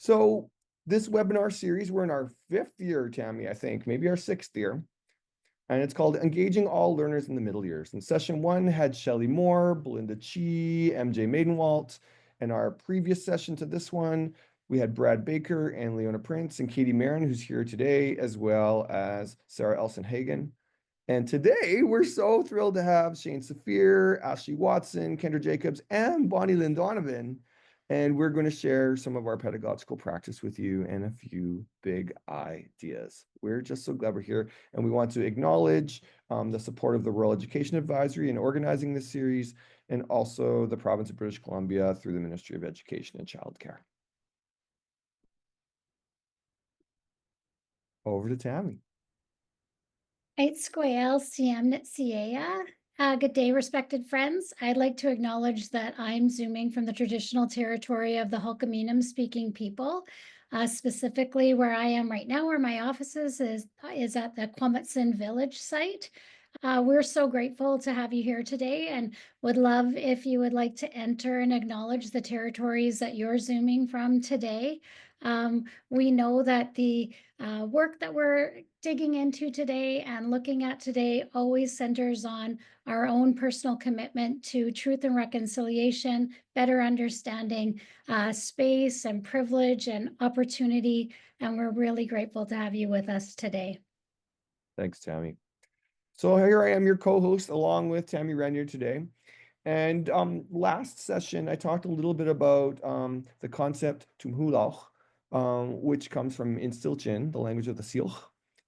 So this webinar series, we're in our 5th year, Tammy, I think, maybe our 6th year. And it's called Engaging All Learners in the Middle Years. And session 1 had Shelley Moore, Belinda Chi, MJ Maidenwalt. And our previous session to this one, we had Brad Baker and Leona Prince and Katie Marin, who's here today, as well as Sarah Elson-Hagen. And today, we're so thrilled to have Shane Safir, Ashley Watson, Kendra Jacobs, and Bonnie Lynn Donovan. And we're going to share some of our pedagogical practice with you and a few big ideas. We're just so glad we're here. And we want to acknowledge the support of the Rural Education Advisory in organizing this series, and also the province of British Columbia through the Ministry of Education and Childcare. Over to Tammy. Good day, respected friends. I'd like to acknowledge that I'm Zooming from the traditional territory of the Hulkaminam speaking people. Specifically where I am right now, where my office is at the Kwametsin village site. We're so grateful to have you here today and would love if you would like to enter and acknowledge the territories that you're Zooming from today. We know that the work that we're digging into today and looking at today always centers on our own personal commitment to truth and reconciliation, better understanding space and privilege and opportunity. And we're really grateful to have you with us today. Thanks, Tammy. So here I am, your co-host, along with Tammy Renyard today. And last session, I talked a little bit about the concept tumhulauch, which comes from Instilchin, the language of the Syilx.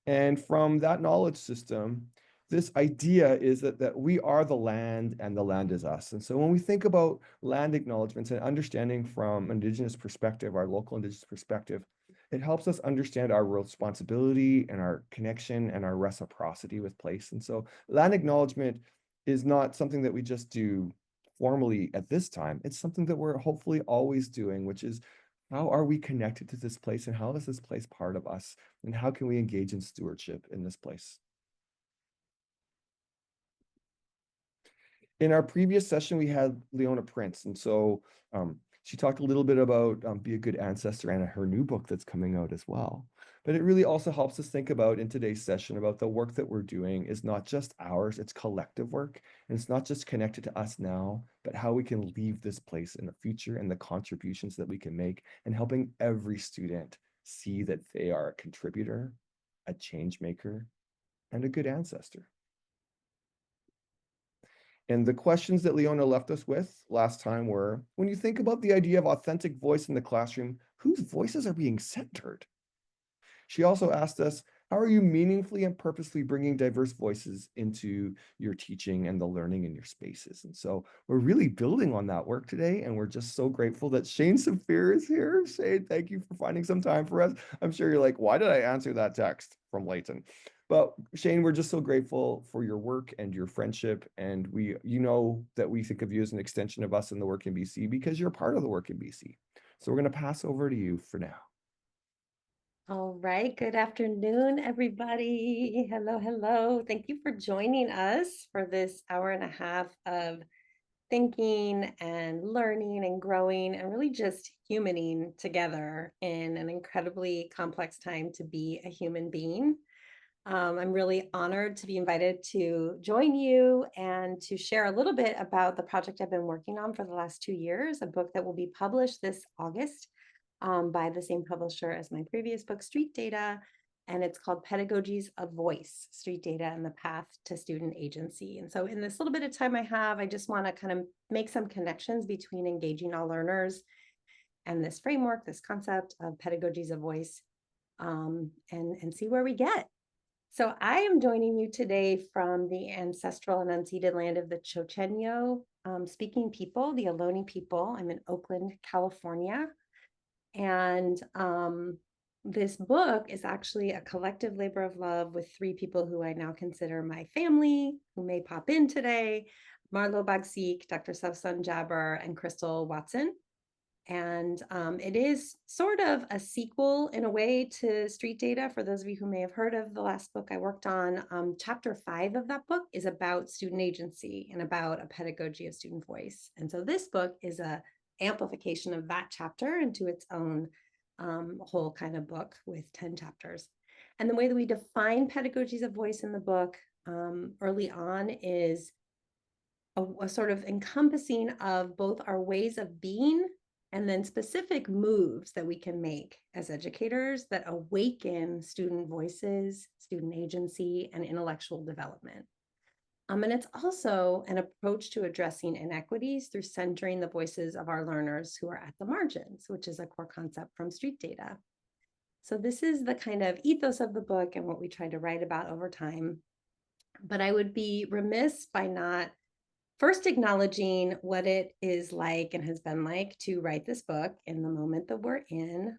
And from that knowledge system, this idea is that we are the land and the land is us. And so when we think about land acknowledgements and understanding from Indigenous perspective, our local Indigenous perspective, it helps us understand our responsibility and our connection and our reciprocity with place. And so land acknowledgement is not something that we just do formally at this time. It's something that we're hopefully always doing, which is how are we connected to this place and how is this place part of us? And how can we engage in stewardship in this place? In our previous session, we had Leona Prince. And so she talked a little bit about Be a Good Ancestor and her new book that's coming out as well. But it really also helps us think about in today's session about the work that we're doing is not just ours, it's collective work. And it's not just connected to us now, but how we can leave this place in the future and the contributions that we can make and helping every student see that they are a contributor, a change maker, and a good ancestor. And the questions that Leona left us with last time were, when you think about the idea of authentic voice in the classroom, whose voices are being centered? She also asked us, how are you meaningfully and purposely bringing diverse voices into your teaching and the learning in your spaces? And so we're really building on that work today. And we're just so grateful that Shane Safir is here. Shane, thank you for finding some time for us. I'm sure you're like, why did I answer that text from Leyton? But Shane, we're just so grateful for your work and your friendship. And you know that we think of you as an extension of us in the work in BC because you're part of the work in BC. So we're going to pass over to you for now. All right. Good afternoon, everybody. Hello, hello. Thank you for joining us for this hour and a half of thinking and learning and growing and really just humaning together in an incredibly complex time to be a human being. I'm really honored to be invited to join you and to share a little bit about the project I've been working on for the last 2 years, a book that will be published this August by the same publisher as my previous book, Street Data, and it's called Pedagogies of Voice, Street Data and the Path to Student Agency. And so in this little bit of time I have, I just want to kind of make some connections between engaging all learners and this framework, this concept of pedagogies of voice, and see where we get. So I am joining you today from the ancestral and unceded land of the Chochenyo speaking people, the Ohlone people. I'm in Oakland, California. And this book is actually a collective labor of love with 3 people who I now consider my family, who may pop in today, Marlo Bagsik, Dr. Savsun Jabber, and Crystal Watson. And it is sort of a sequel in a way to Street Data. For those of you who may have heard of the last book I worked on, chapter 5 of that book is about student agency and about a pedagogy of student voice. And so this book is a amplification of that chapter into its own whole kind of book with 10 chapters. And the way that we define pedagogies of voice in the book early on is a sort of encompassing of both our ways of being and then specific moves that we can make as educators that awaken student voices, student agency, and intellectual development. And it's also an approach to addressing inequities through centering the voices of our learners who are at the margins, which is a core concept from street data. So this is the kind of ethos of the book and what we try to write about over time. But I would be remiss by not first acknowledging what it is like and has been like to write this book in the moment that we're in,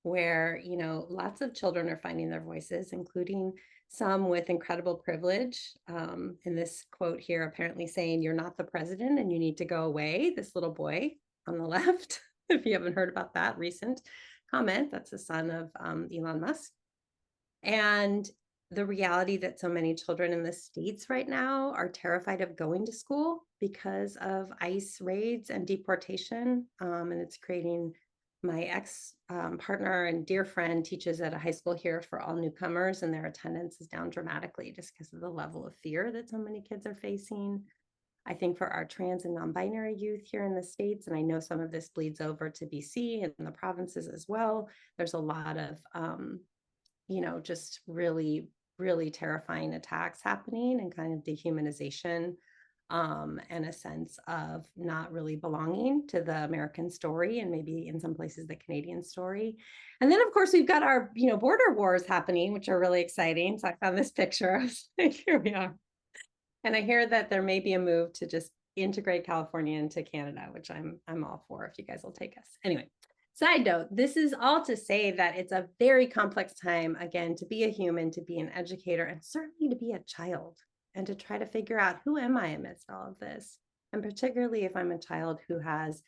where, you know, lots of children are finding their voices, including some with incredible privilege. In this quote here, apparently saying, "You're not the president and you need to go away." This little boy on the left, if you haven't heard about that recent comment, that's the son of Elon Musk. And the reality that so many children in the States right now are terrified of going to school because of ICE raids and deportation. And it's creating, my ex partner and dear friend teaches at a high school here for all newcomers, and their attendance is down dramatically just because of the level of fear that so many kids are facing. I think for our trans and non-binary youth here in the States, and I know some of this bleeds over to BC and the provinces as well, there's a lot of, you know, just really, really terrifying attacks happening and kind of dehumanization and a sense of not really belonging to the American story and maybe in some places the Canadian story. And then of course we've got our, you know, border wars happening, which are really exciting. So I found this picture. I was like, here we are. And I hear that there may be a move to just integrate California into Canada, which I'm all for if you guys will take us. Anyway, side note, this is all to say that it's a very complex time, again, to be a human, to be an educator, and certainly to be a child, and to try to figure out, who am I amidst all of this? And particularly if I'm a child who has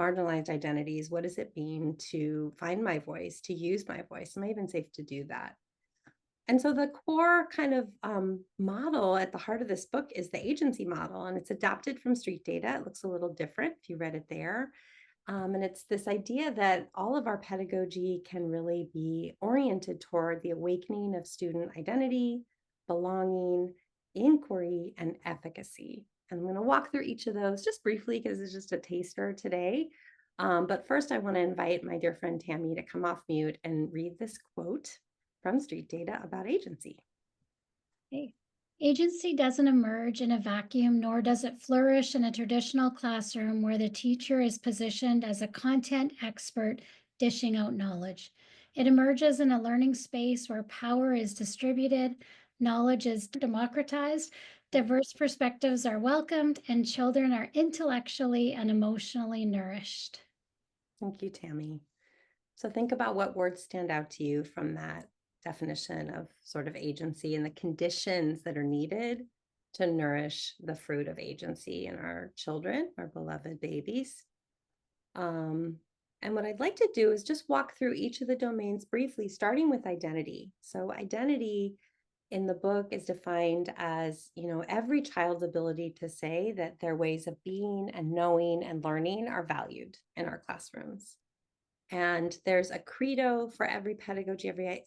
marginalized identities, what does it mean to find my voice, to use my voice? Am I even safe to do that? And so the core kind of model at the heart of this book is the agency model, and it's adapted from street data. It looks a little different if you read it there. And it's this idea that all of our pedagogy can really be oriented toward the awakening of student identity, belonging, inquiry, and efficacy. And I'm going to walk through each of those just briefly because it's just a taster today. But first, I want to invite my dear friend Tammy to come off mute and read this quote from street data about agency. Okay. Agency doesn't emerge in a vacuum, nor does it flourish in a traditional classroom where the teacher is positioned as a content expert dishing out knowledge. It emerges in a learning space where power is distributed, knowledge is democratized, diverse perspectives are welcomed, and children are intellectually and emotionally nourished. Thank you, Tammy. So think about what words stand out to you from that definition of sort of agency and the conditions that are needed to nourish the fruit of agency in our children, our beloved babies. And what I'd like to do is just walk through each of the domains briefly, starting with identity. So identity in the book is defined as, you know, every child's ability to say that their ways of being and knowing and learning are valued in our classrooms. And there's a credo for every pedagogy, every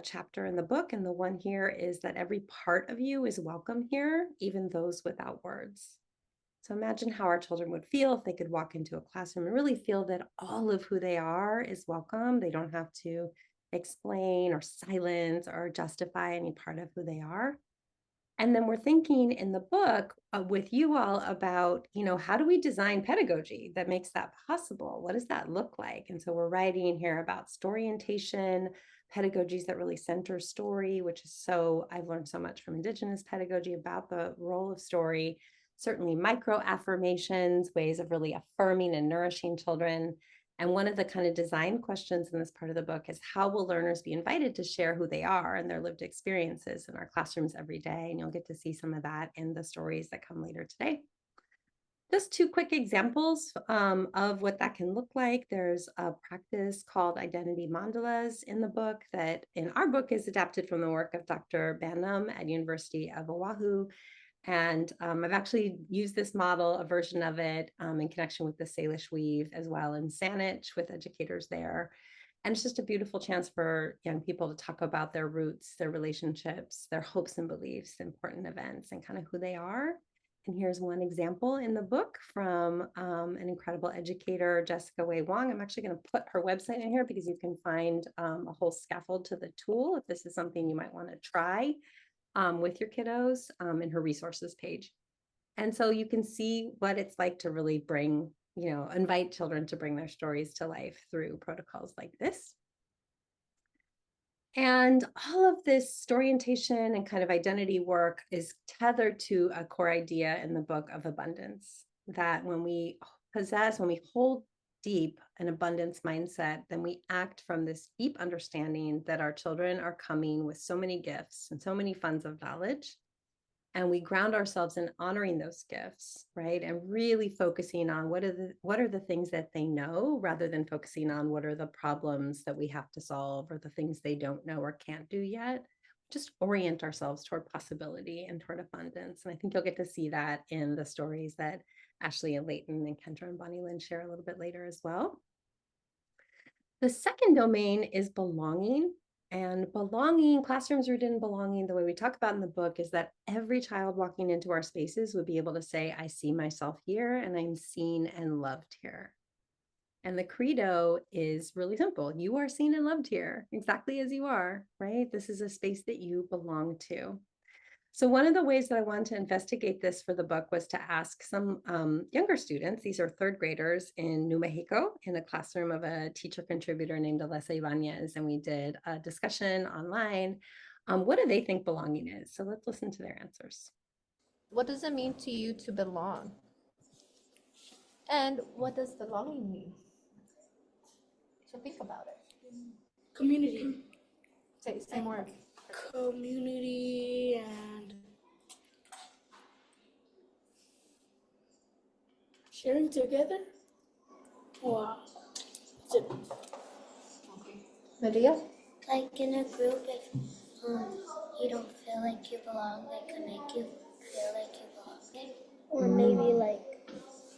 chapter in the book. And the one here is that every part of you is welcome here, even those without words. So imagine how our children would feel if they could walk into a classroom and really feel that all of who they are is welcome. They don't have to explain or silence or justify any part of who they are. And then we're thinking in the book with you all about, you know, how do we design pedagogy that makes that possible? What does that look like? And so we're writing here about storyorientation, pedagogies that really center story, which is so, I've learned so much from Indigenous pedagogy about the role of story, certainly micro affirmations, ways of really affirming and nourishing children. And one of the kind of design questions in this part of the book is, how will learners be invited to share who they are and their lived experiences in our classrooms every day? And you'll get to see some of that in the stories that come later today. Just two quick examples of what that can look like. There's a practice called identity mandalas in the book that in our book is adapted from the work of Dr. Banham at University of Oahu. And I've actually used this model, a version of it, in connection with the Salish Weave as well in Saanich with educators there. And it's just a beautiful chance for young people to talk about their roots, their relationships, their hopes and beliefs, important events, and kind of who they are. And here's one example in the book from an incredible educator, Jessica Wei Wong. I'm actually going to put her website in here because you can find a whole scaffold to the tool if this is something you might want to try with your kiddos in her resources page. And so you can see what it's like to really bring, invite children to bring their stories to life through protocols like this. And all of this storyintation and kind of identity work is tethered to a core idea in the book of abundance, that when we hold deep an abundance mindset, then we act from this deep understanding that our children are coming with so many gifts and so many funds of knowledge. And we ground ourselves in honoring those gifts, right? And really focusing on what are the things that they know, rather than focusing on what are the problems that we have to solve or the things they don't know or can't do yet. Just orient ourselves toward possibility and toward abundance. And I think you'll get to see that in the stories that Ashley and Leyton and Kendra and Bonnie Lynn share a little bit later as well. The second domain is belonging. And belonging, classrooms rooted in belonging, the way we talk about in the book is that every child walking into our spaces would be able to say, I see myself here and I'm seen and loved here. And the credo is really simple. You are seen and loved here, exactly as you are, right? This is a space that you belong to. So one of the ways that I wanted to investigate this for the book was to ask some younger students, these are third graders in New Mexico, in a classroom of a teacher contributor named Alessa Ibanez, and we did a discussion online. What do they think belonging is? So let's listen to their answers. What does it mean to you to belong? And what does belonging mean? So think about it. Community. Say more. Community and sharing together. Wow. Maria? Like in a group, if you don't feel like you belong, they can make you feel like you belong. Or maybe like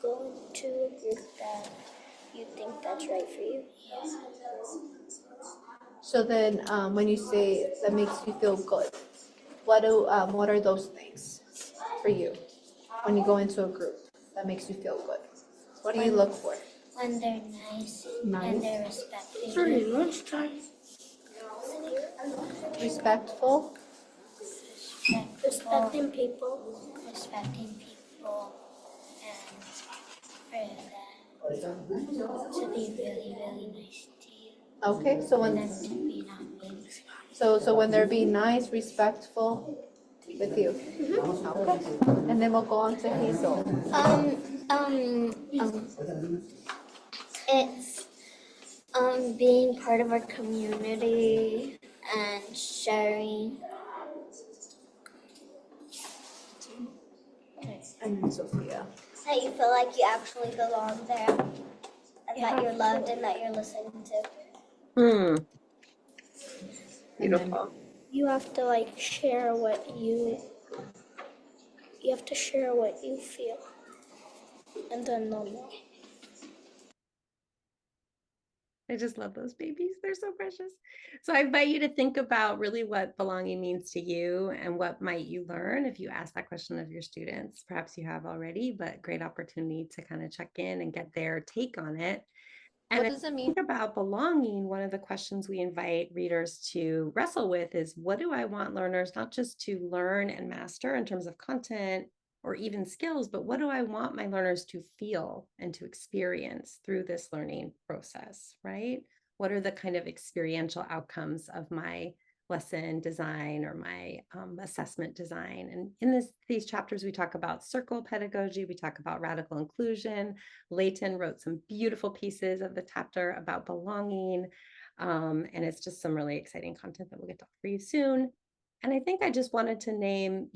go into a group that you think that's right for you. Yeah. So then when you say that makes you feel good, what are those things for you when you go into a group that makes you feel good? What do you look for? When they're nice. And they're respectful. During lunchtime. Respectful? Respecting people. Respecting people. And for them to be really, really nice to you. Okay, so when And them to be not mean. so when they're being nice, respectful with you. Okay. And then we'll go on to Hazel. It's being part of our community and sharing. And Sophia. That you feel like you actually belong there, and that you're loved and that you're listened to. Beautiful. You have to like share what you have to share what you feel, and then they'll know. I just love those babies. They're so precious. So I invite you to think about really what belonging means to you and what might you learn if you ask that question of your students. Perhaps you have already, but great opportunity to kind of check in and get their take on it. And What does it mean? think about belonging, one of the questions we invite readers to wrestle with is, what do I want learners not just to learn and master in terms of content or even skills, but what do I want my learners to feel and to experience through this learning process, right? What are the kind of experiential outcomes of my lesson design or my assessment design? And in these chapters, we talk about circle pedagogy, we talk about radical inclusion. Leyton wrote some beautiful pieces of the chapter about belonging. And it's just some really exciting content that we'll get to offer you soon. And I think I just wanted to name,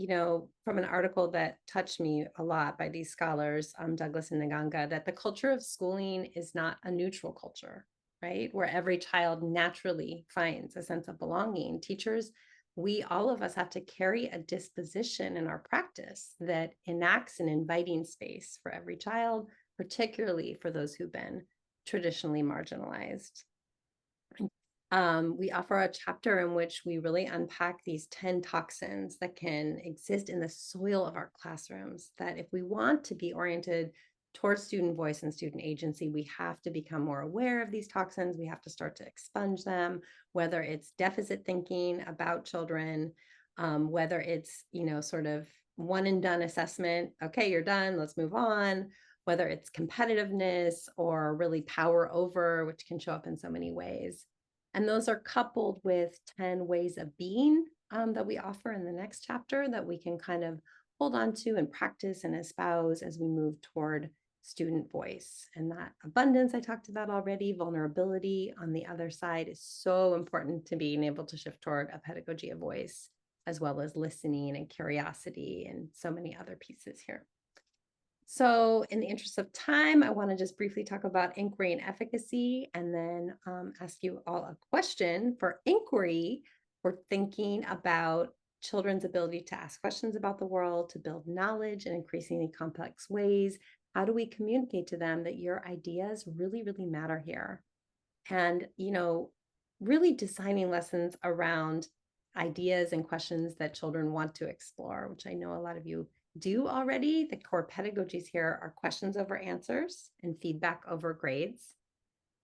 from an article that touched me a lot by these scholars, Douglas and Nganga, that the culture of schooling is not a neutral culture, right? Where every child naturally finds a sense of belonging. Teachers all of us have to carry a disposition in our practice that enacts an inviting space for every child, particularly for those who've been traditionally marginalized. We offer a chapter in which we really unpack these 10 toxins that can exist in the soil of our classrooms, that if we want to be oriented towards student voice and student agency, we have to become more aware of these toxins. We have to start to expunge them, whether it's deficit thinking about children, whether it's, sort of one and done assessment. Okay, you're done, let's move on. Whether it's competitiveness or really power over, which can show up in so many ways. And those are coupled with 10 ways of being that we offer in the next chapter that we can kind of hold on to and practice and espouse as we move toward student voice. And that abundance I talked about already, vulnerability on the other side, is so important to being able to shift toward a pedagogy of voice, as well as listening and curiosity and so many other pieces here. So in the interest of time, I want to just briefly talk about inquiry and efficacy, and then ask you all a question. For inquiry, we're thinking about children's ability to ask questions about the world, to build knowledge in increasingly complex ways. How do we communicate to them that your ideas really, really matter here? And, really designing lessons around ideas and questions that children want to explore, which I know a lot of you do already. The core pedagogies here are questions over answers and feedback over grades.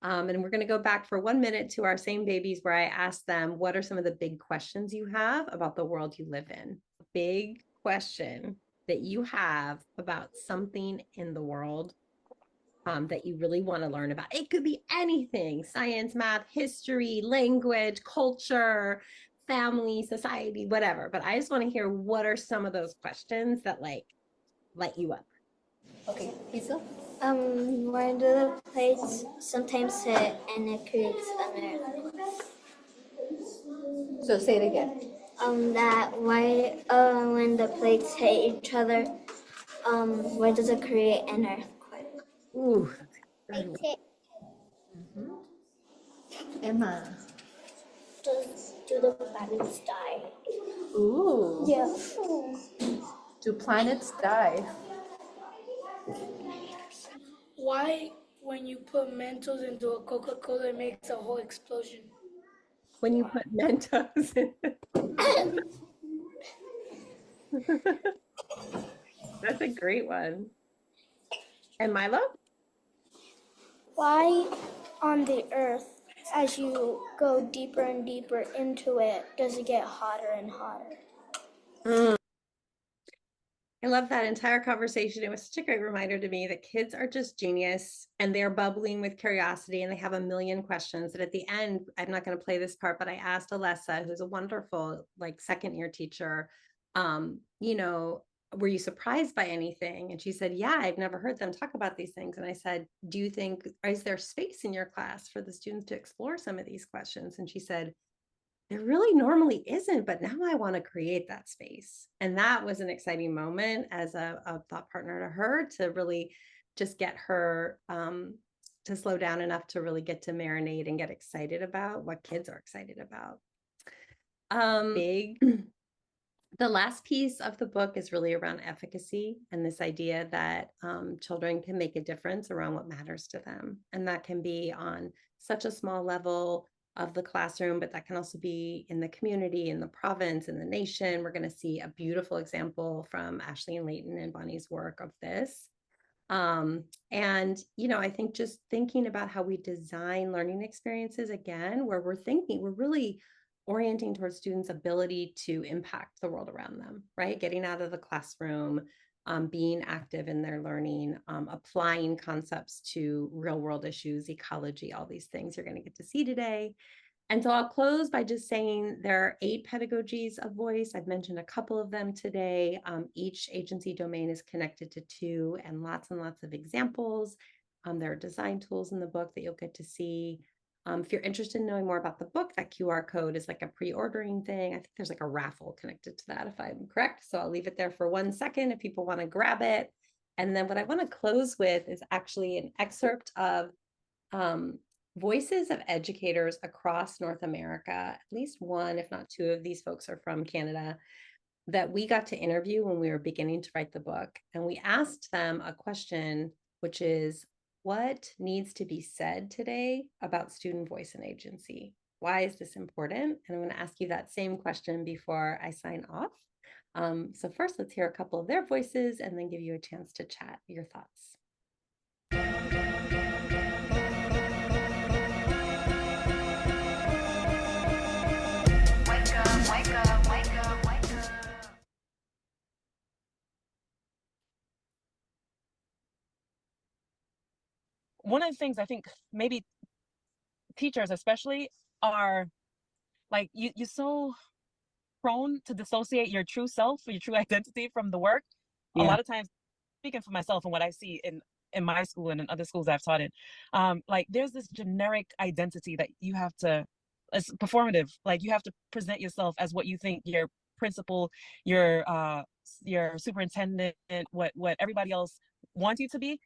And we're going to go back for 1 minute to our same babies, where I asked them, what are some of the big questions you have about the world you live in? Big question that you have about something in the world that you really want to learn about. It could be anything: science, math, history, language, culture, family, society, whatever. But I just want to hear, what are some of those questions that light you up? Okay, Hazel? Where do the plates sometimes sit and it creates an earth? So say it again. That why when the plates hit each other, why does it create an earthquake? Ooh, Emma. Do the planets die? Ooh. Yeah. Do planets die? Why, when you put Mentos into a Coca-Cola, it makes a whole explosion? when you put Mentos in. That's a great one. And Milo? Why on the earth, as you go deeper and deeper into it, does it get hotter and hotter? I love that entire conversation. It was such a great reminder to me that kids are just genius, and they're bubbling with curiosity, and they have a million questions. And at the end, I'm not going to play this part, but I asked Alessa, who's a wonderful second year teacher, were you surprised by anything? And she said, yeah, I've never heard them talk about these things. And I said, is there space in your class for the students to explore some of these questions? And she said, there really normally isn't, but now I want to create that space. And that was an exciting moment as a thought partner to her, to really just get her to slow down enough to really get to marinate and get excited about what kids are excited about. The last piece of the book is really around efficacy, and this idea that children can make a difference around what matters to them. And that can be on such a small level of the classroom, but that can also be in the community, in the province, in the nation. We're going to see a beautiful example from Ashley and Leyton and Bonnie's work of this. I think just thinking about how we design learning experiences, again, where we're really orienting towards students' ability to impact the world around them, right? Getting out of the classroom, being active in their learning, applying concepts to real world issues, ecology, all these things you're going to get to see today. And so I'll close by just saying there are 8 pedagogies of voice. I've mentioned a couple of them today. Each agency domain is connected to 2, and lots of examples. There are design tools in the book that you'll get to see. If you're interested in knowing more about the book, that QR code is like a pre-ordering thing. I think there's like a raffle connected to that, if I'm correct. So I'll leave it there for 1 second if people want to grab it. And then what I want to close with is actually an excerpt of voices of educators across North America. At least one, if not two of these folks are from Canada, that we got to interview when we were beginning to write the book. And we asked them a question, which is, what needs to be said today about student voice and agency? Why is this important? And I'm going to ask you that same question before I sign off. So first, let's hear a couple of their voices and then give you a chance to chat your thoughts. Wake up, wake up, wake up, wake up. One of the things I think maybe teachers especially are like, you're so prone to dissociate your true self or your true identity from the work. A lot of times, speaking for myself and what I see in my school and in other schools I've taught in, like there's this generic identity that you have to, it's performative. Like you have to present yourself as what you think your principal, your superintendent, what everybody else wants you to be.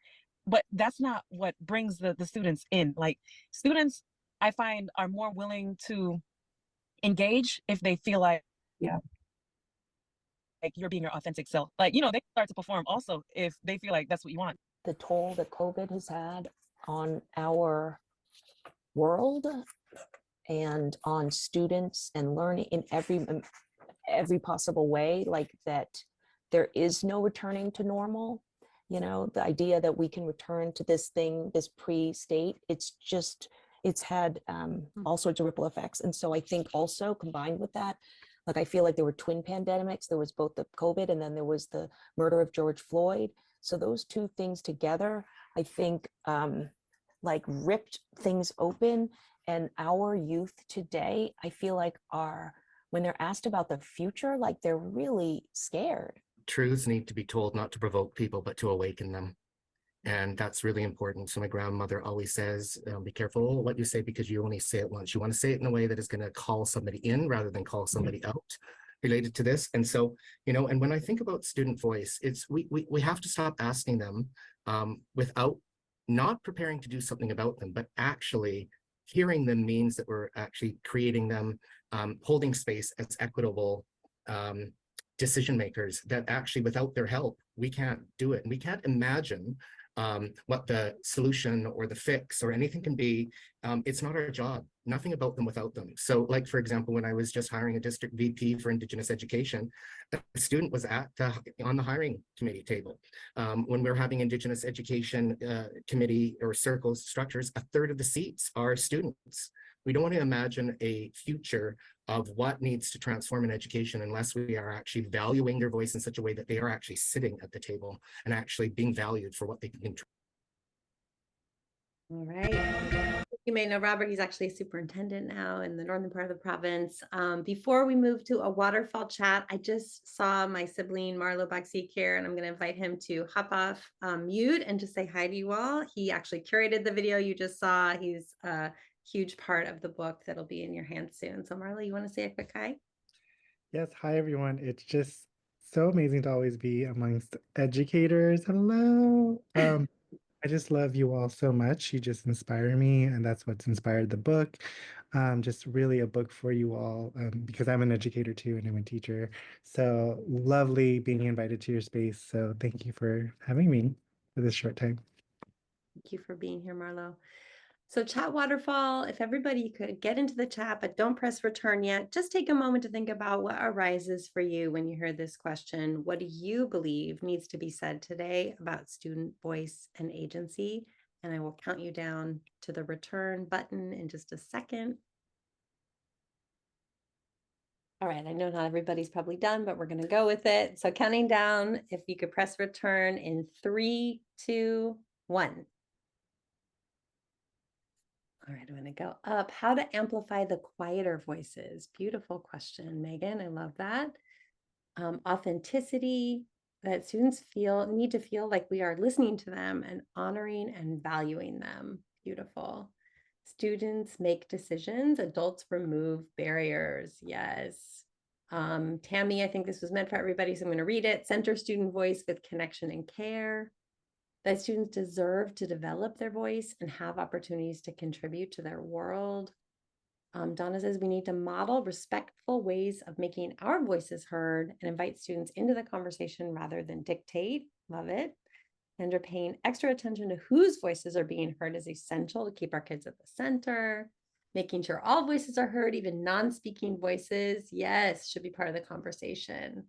But that's not what brings the students in. Like students, I find, are more willing to engage if they feel like, like you're being your authentic self. Like, you know, they start to perform also if they feel like that's what you want. The toll that COVID has had on our world and on students and learning in every possible way, like that there is no returning to normal. You know, the idea that we can return to this thing, this pre-state, it's had all sorts of ripple effects. And so I think also combined with that, like I feel like there were twin pandemics. There was both the COVID and then there was the murder of George Floyd. So those two things together, I think like ripped things open. And our youth today, I feel like when they're asked about the future, like they're really scared. Truths need to be told, not to provoke people, but to awaken them. And that's really important. So my grandmother always says, be careful what you say because you only say it once. You want to say it in a way that is going to call somebody in rather than call somebody out related to this. And so, you know, and when I think about student voice, it's we have to stop asking them without not preparing to do something about them, but actually hearing them means that we're actually creating them, holding space as equitable decision makers that actually without their help, we can't do it. And we can't imagine what the solution or the fix or anything can be. It's not our job, nothing about them without them. So like, for example, when I was just hiring a district VP for Indigenous education, a student was on the hiring committee table. When we're having Indigenous education committee or circles structures, a third of the seats are students. We don't want to imagine a future of what needs to transform in education unless we are actually valuing their voice in such a way that they are actually sitting at the table and actually being valued for what they can contribute. All right. You may know Robert, he's actually a superintendent now in the northern part of the province. Before we move to a waterfall chat, I just saw my sibling Marlo Bagsik here, and I'm going to invite him to hop off mute and just say hi to you all. He actually curated the video you just saw. He's a huge part of the book that'll be in your hands soon. So Marlo, you want to say a quick hi? Yes, hi everyone. It's just so amazing to always be amongst educators. Hello. I just love you all so much. You just inspire me, and that's what's inspired the book. Just really a book for you all, because I'm an educator too, and I'm a teacher. So lovely being invited to your space. So thank you for having me for this short time. Thank you for being here, Marlo. So chat waterfall, if everybody could get into the chat, but don't press return yet, just take a moment to think about what arises for you when you hear this question. What do you believe needs to be said today about student voice and agency? And I will count you down to the return button in just a second. All right, I know not everybody's probably done, but we're going to go with it. So counting down, if you could press return in 3, 2, 1. All right, I'm going to go up. How to amplify the quieter voices. Beautiful question, Megan. I love that. Authenticity, that students need to feel like we are listening to them and honoring and valuing them. Beautiful. Students make decisions. Adults remove barriers. Yes. Tammy, I think this was meant for everybody, so I'm going to read it. Center student voice with connection and care. that students deserve to develop their voice and have opportunities to contribute to their world. Donna says we need to model respectful ways of making our voices heard and invite students into the conversation rather than dictate. Love it. And we're paying extra attention to whose voices are being heard is essential to keep our kids at the center. Making sure all voices are heard, even non-speaking voices, yes, should be part of the conversation.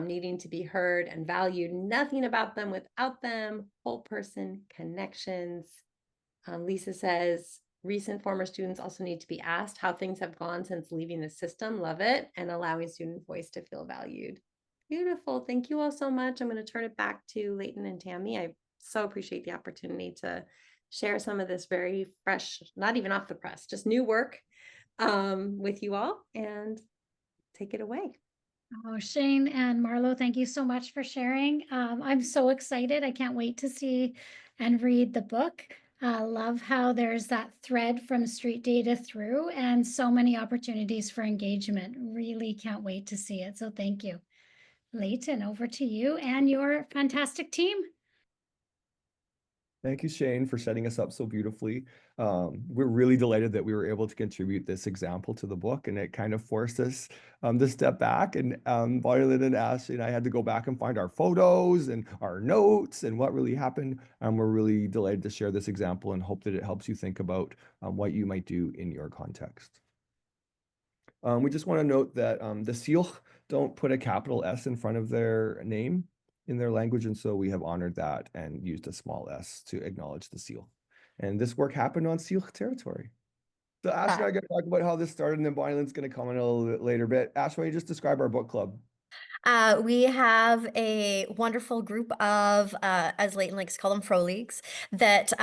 Needing to be heard and valued, nothing about them without them, whole person connections. Lisa says, recent former students also need to be asked how things have gone since leaving the system. Love it. And allowing student voice to feel valued. Beautiful. Thank you all so much. I'm going to turn it back to Leyton and Tammy. I so appreciate the opportunity to share some of this very fresh, not even off the press, just new work with you all, and take it away. Oh, Shane and Marlo, thank you so much for sharing. I'm so excited. I can't wait to see and read the book. Love how there's that thread from street data through and so many opportunities for engagement. Really can't wait to see it. So thank you. Leyton, over to you and your fantastic team. Thank you, Shane, for setting us up so beautifully. We're really delighted that we were able to contribute this example to the book, and it kind of forced us to step back. And Violet and Ashley and I had to go back and find our photos and our notes and what really happened. We're really delighted to share this example and hope that it helps you think about what you might do in your context. We just want to note that the seal don't put a capital S in front of their name in their language, and so we have honored that and used a small s to acknowledge the seal. And this work happened on seal territory. So Ash and I are going to talk about how this started, and then Violet's going to comment a little bit later. But Ash, why don't you just describe our book club? We have a wonderful group of, as Leyton likes to call them, fro-leagues, that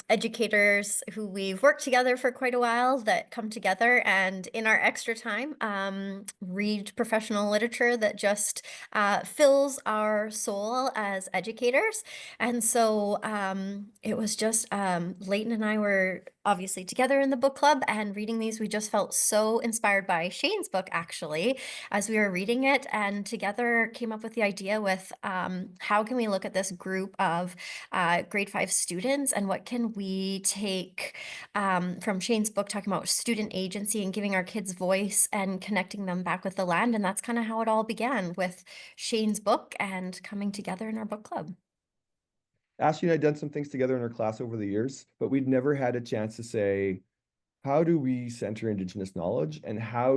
educators who we've worked together for quite a while that come together and in our extra time read professional literature that just fills our soul as educators. And so it was just Leyton and I were obviously together in the book club and reading these. We just felt so inspired by Shane's book, actually, as we were reading it, and together came up with the idea with how can we look at this group of grade 5 students and what can we take from Shane's book talking about student agency and giving our kids voice and connecting them back with the land. And that's kind of how it all began, with Shane's book and coming together in our book club. Ashley and I done some things together in our class over the years, but we'd never had a chance to say, how do we center Indigenous knowledge, and how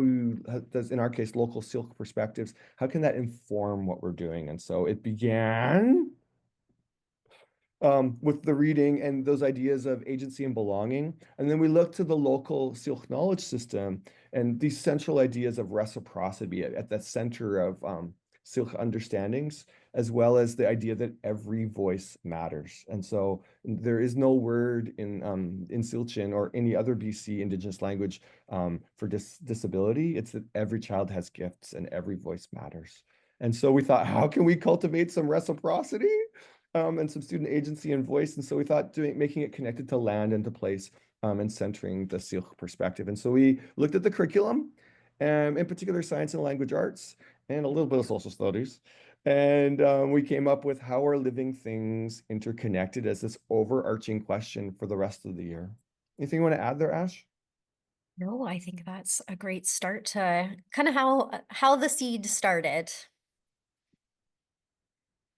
does, in our case, local silk perspectives, how can that inform what we're doing? And so it began with the reading and those ideas of agency and belonging. And then we looked to the local silk knowledge system and these central ideas of reciprocity at the center of silk understandings, as well as the idea that every voice matters. And so there is no word in Tsiltchin or any other BC Indigenous language for disability. It's that every child has gifts and every voice matters. And so we thought, how can we cultivate some reciprocity and some student agency and voice? And so we thought making it connected to land and to place and centering the silk perspective. And so we looked at the curriculum, in particular science and language arts, and a little bit of social studies. And we came up with how are living things interconnected as this overarching question for the rest of the year. Anything you want to add there, Ash? No, I think that's a great start to kind of how the seed started.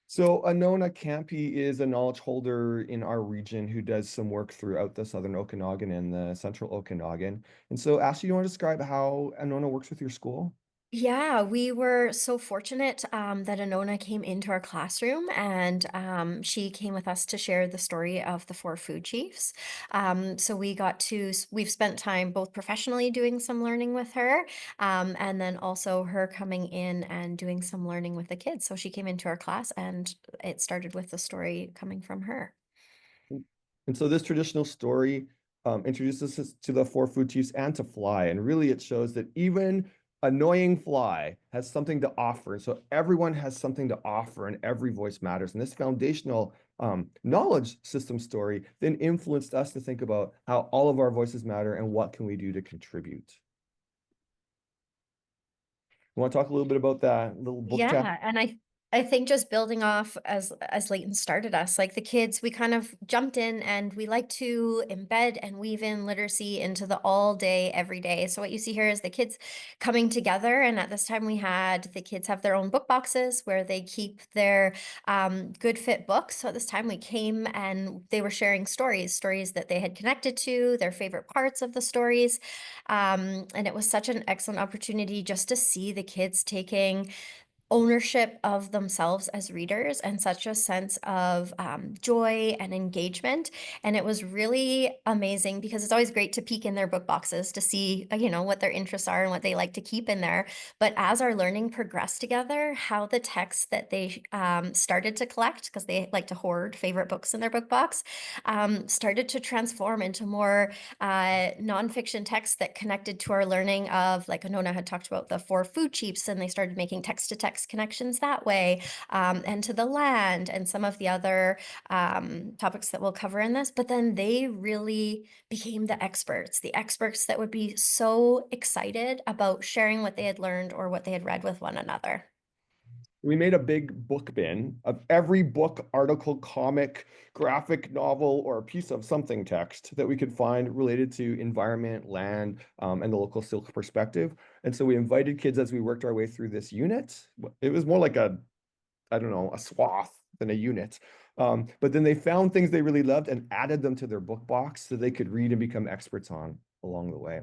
So Anona Campi is a knowledge holder in our region who does some work throughout the Southern Okanagan and the Central Okanagan. And so Ashley, you want to describe how Anona works with your school? Yeah, we were so fortunate that Anona came into our classroom, and she came with us to share the story of the 4 food chiefs. So we've spent time both professionally doing some learning with her, and then also her coming in and doing some learning with the kids. So she came into our class and it started with the story coming from her. And so this traditional story introduces us to the 4 food chiefs and to fly. And really it shows that even annoying fly has something to offer. And so everyone has something to offer and every voice matters. And this foundational knowledge system story then influenced us to think about how all of our voices matter and what can we do to contribute. You want to talk a little bit about that little book chapter? Yeah, and I think just building off as Leighton started us, like the kids, we kind of jumped in and we like to embed and weave in literacy into the all day, every day. So what you see here is the kids coming together. And at this time we had the kids have their own book boxes where they keep their good fit books. So at this time we came and they were sharing stories that they had connected to, their favorite parts of the stories. And it was such an excellent opportunity just to see the kids taking ownership of themselves as readers and such a sense of joy and engagement. And it was really amazing because it's always great to peek in their book boxes to see, you know, what their interests are and what they like to keep in there. But as our learning progressed together, how the texts that they started to collect, because they like to hoard favorite books in their book box, started to transform into more nonfiction texts that connected to our learning of, like Anona had talked about the 4 food chiefs, and they started making text-to-text connections that way, and to the land and some of the other topics that we'll cover in this. But then they really became the experts that would be so excited about sharing what they had learned or what they had read with one another. We made a big book bin of every book, article, comic, graphic novel, or a piece of something text that we could find related to environment, land, and the local silk perspective. And so we invited kids as we worked our way through this unit. It was more like a, I don't know, a swath than a unit. But then they found things they really loved and added them to their book box so they could read and become experts on along the way.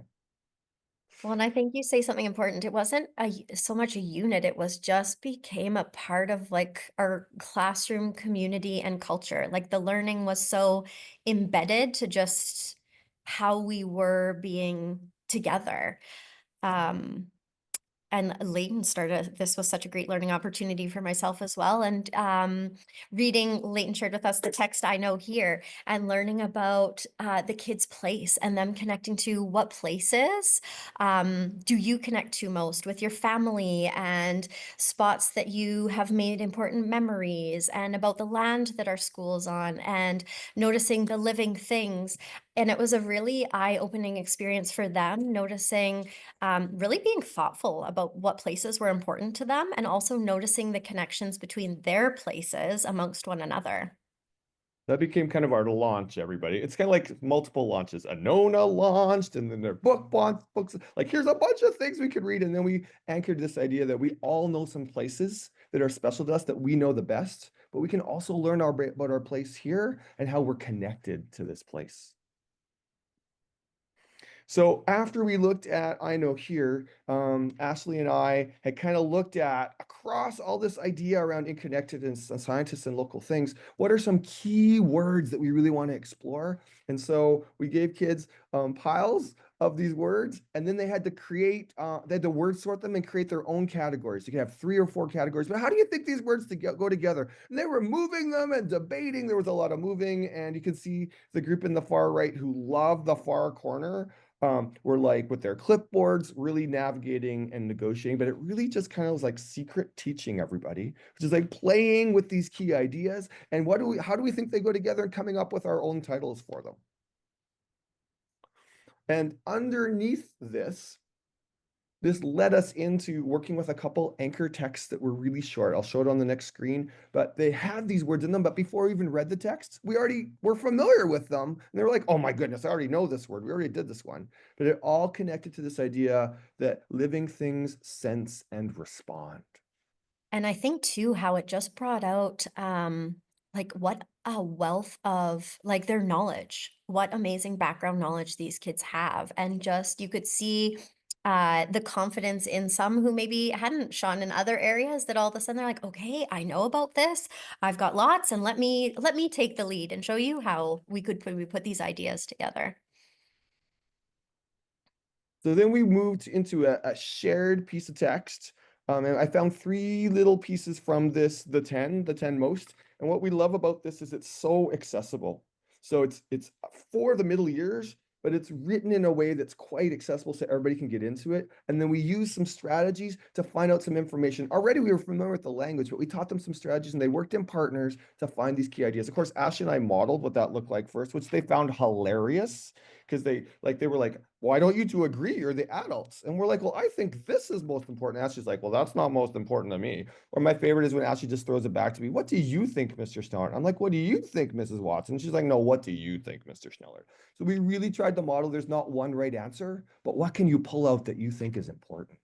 Well, and I think you say something important. It wasn't so much a unit, it was just became a part of like our classroom community and culture. Like the learning was so embedded to just how we were being together. And Leyton started, this was such a great learning opportunity for myself as well. And reading, Leyton shared with us the text I Know Here, and learning about the kids' place and them connecting to what places do you connect to most with your family, and spots that you have made important memories, and about the land that our school's on, and noticing the living things. And it was a really eye-opening experience for them, noticing, really being thoughtful about what places were important to them, and also noticing the connections between their places amongst one another. That became kind of our launch, everybody. It's kind of like multiple launches. Anona launched, and then their books. Like, here's a bunch of things we could read. And then we anchored this idea that we all know some places that are special to us that we know the best, but we can also learn about our place here and how we're connected to this place. So after we looked at I Know Here, Ashley and I had kind of looked at across all this idea around interconnectedness and scientists and local things, what are some key words that we really want to explore? And so we gave kids piles of these words, and then they had to create, they had to word sort them and create their own categories. You could have 3 or 4 categories, but how do you think these words go together? And they were moving them and debating. There was a lot of moving, and you can see the group in the far right who love the far corner. Were like with their clipboards, really navigating and negotiating, but it really just kind of was like secret teaching everybody, which is like playing with these key ideas. And how do we think they go together, and coming up with our own titles for them? And underneath this led us into working with a couple anchor texts that were really short. I'll show it on the next screen, but they had these words in them. But before we even read the text, we already were familiar with them. And they were like, oh my goodness, I already know this word. We already did this one. But it all connected to this idea that living things sense and respond. And I think too, how it just brought out like what a wealth of like their knowledge, what amazing background knowledge these kids have. And just you could see the confidence in some who maybe hadn't shone in other areas, that all of a sudden they're like, okay, I know about this. I've got lots, and let me take the lead and show you how we put these ideas together. So then we moved into a shared piece of text. And I found 3 little pieces from this, the 10 most. And what we love about this is it's so accessible. So it's for the middle years, but it's written in a way that's quite accessible so everybody can get into it. And then we use some strategies to find out some information. Already we were familiar with the language, but we taught them some strategies, and they worked in partners to find these key ideas. Of course, Ashley and I modeled what that looked like first, which they found hilarious, because they were like, why don't you two agree? You're the adults. And we're like, well, I think this is most important. Ashley's like, well, that's not most important to me. Or my favorite is when Ashley just throws it back to me. What do you think, Mr. Schnellert? I'm like, what do you think, Mrs. Watson? She's like, no, what do you think, Mr. Schnellert? So we really tried to model, there's not one right answer, but what can you pull out that you think is important?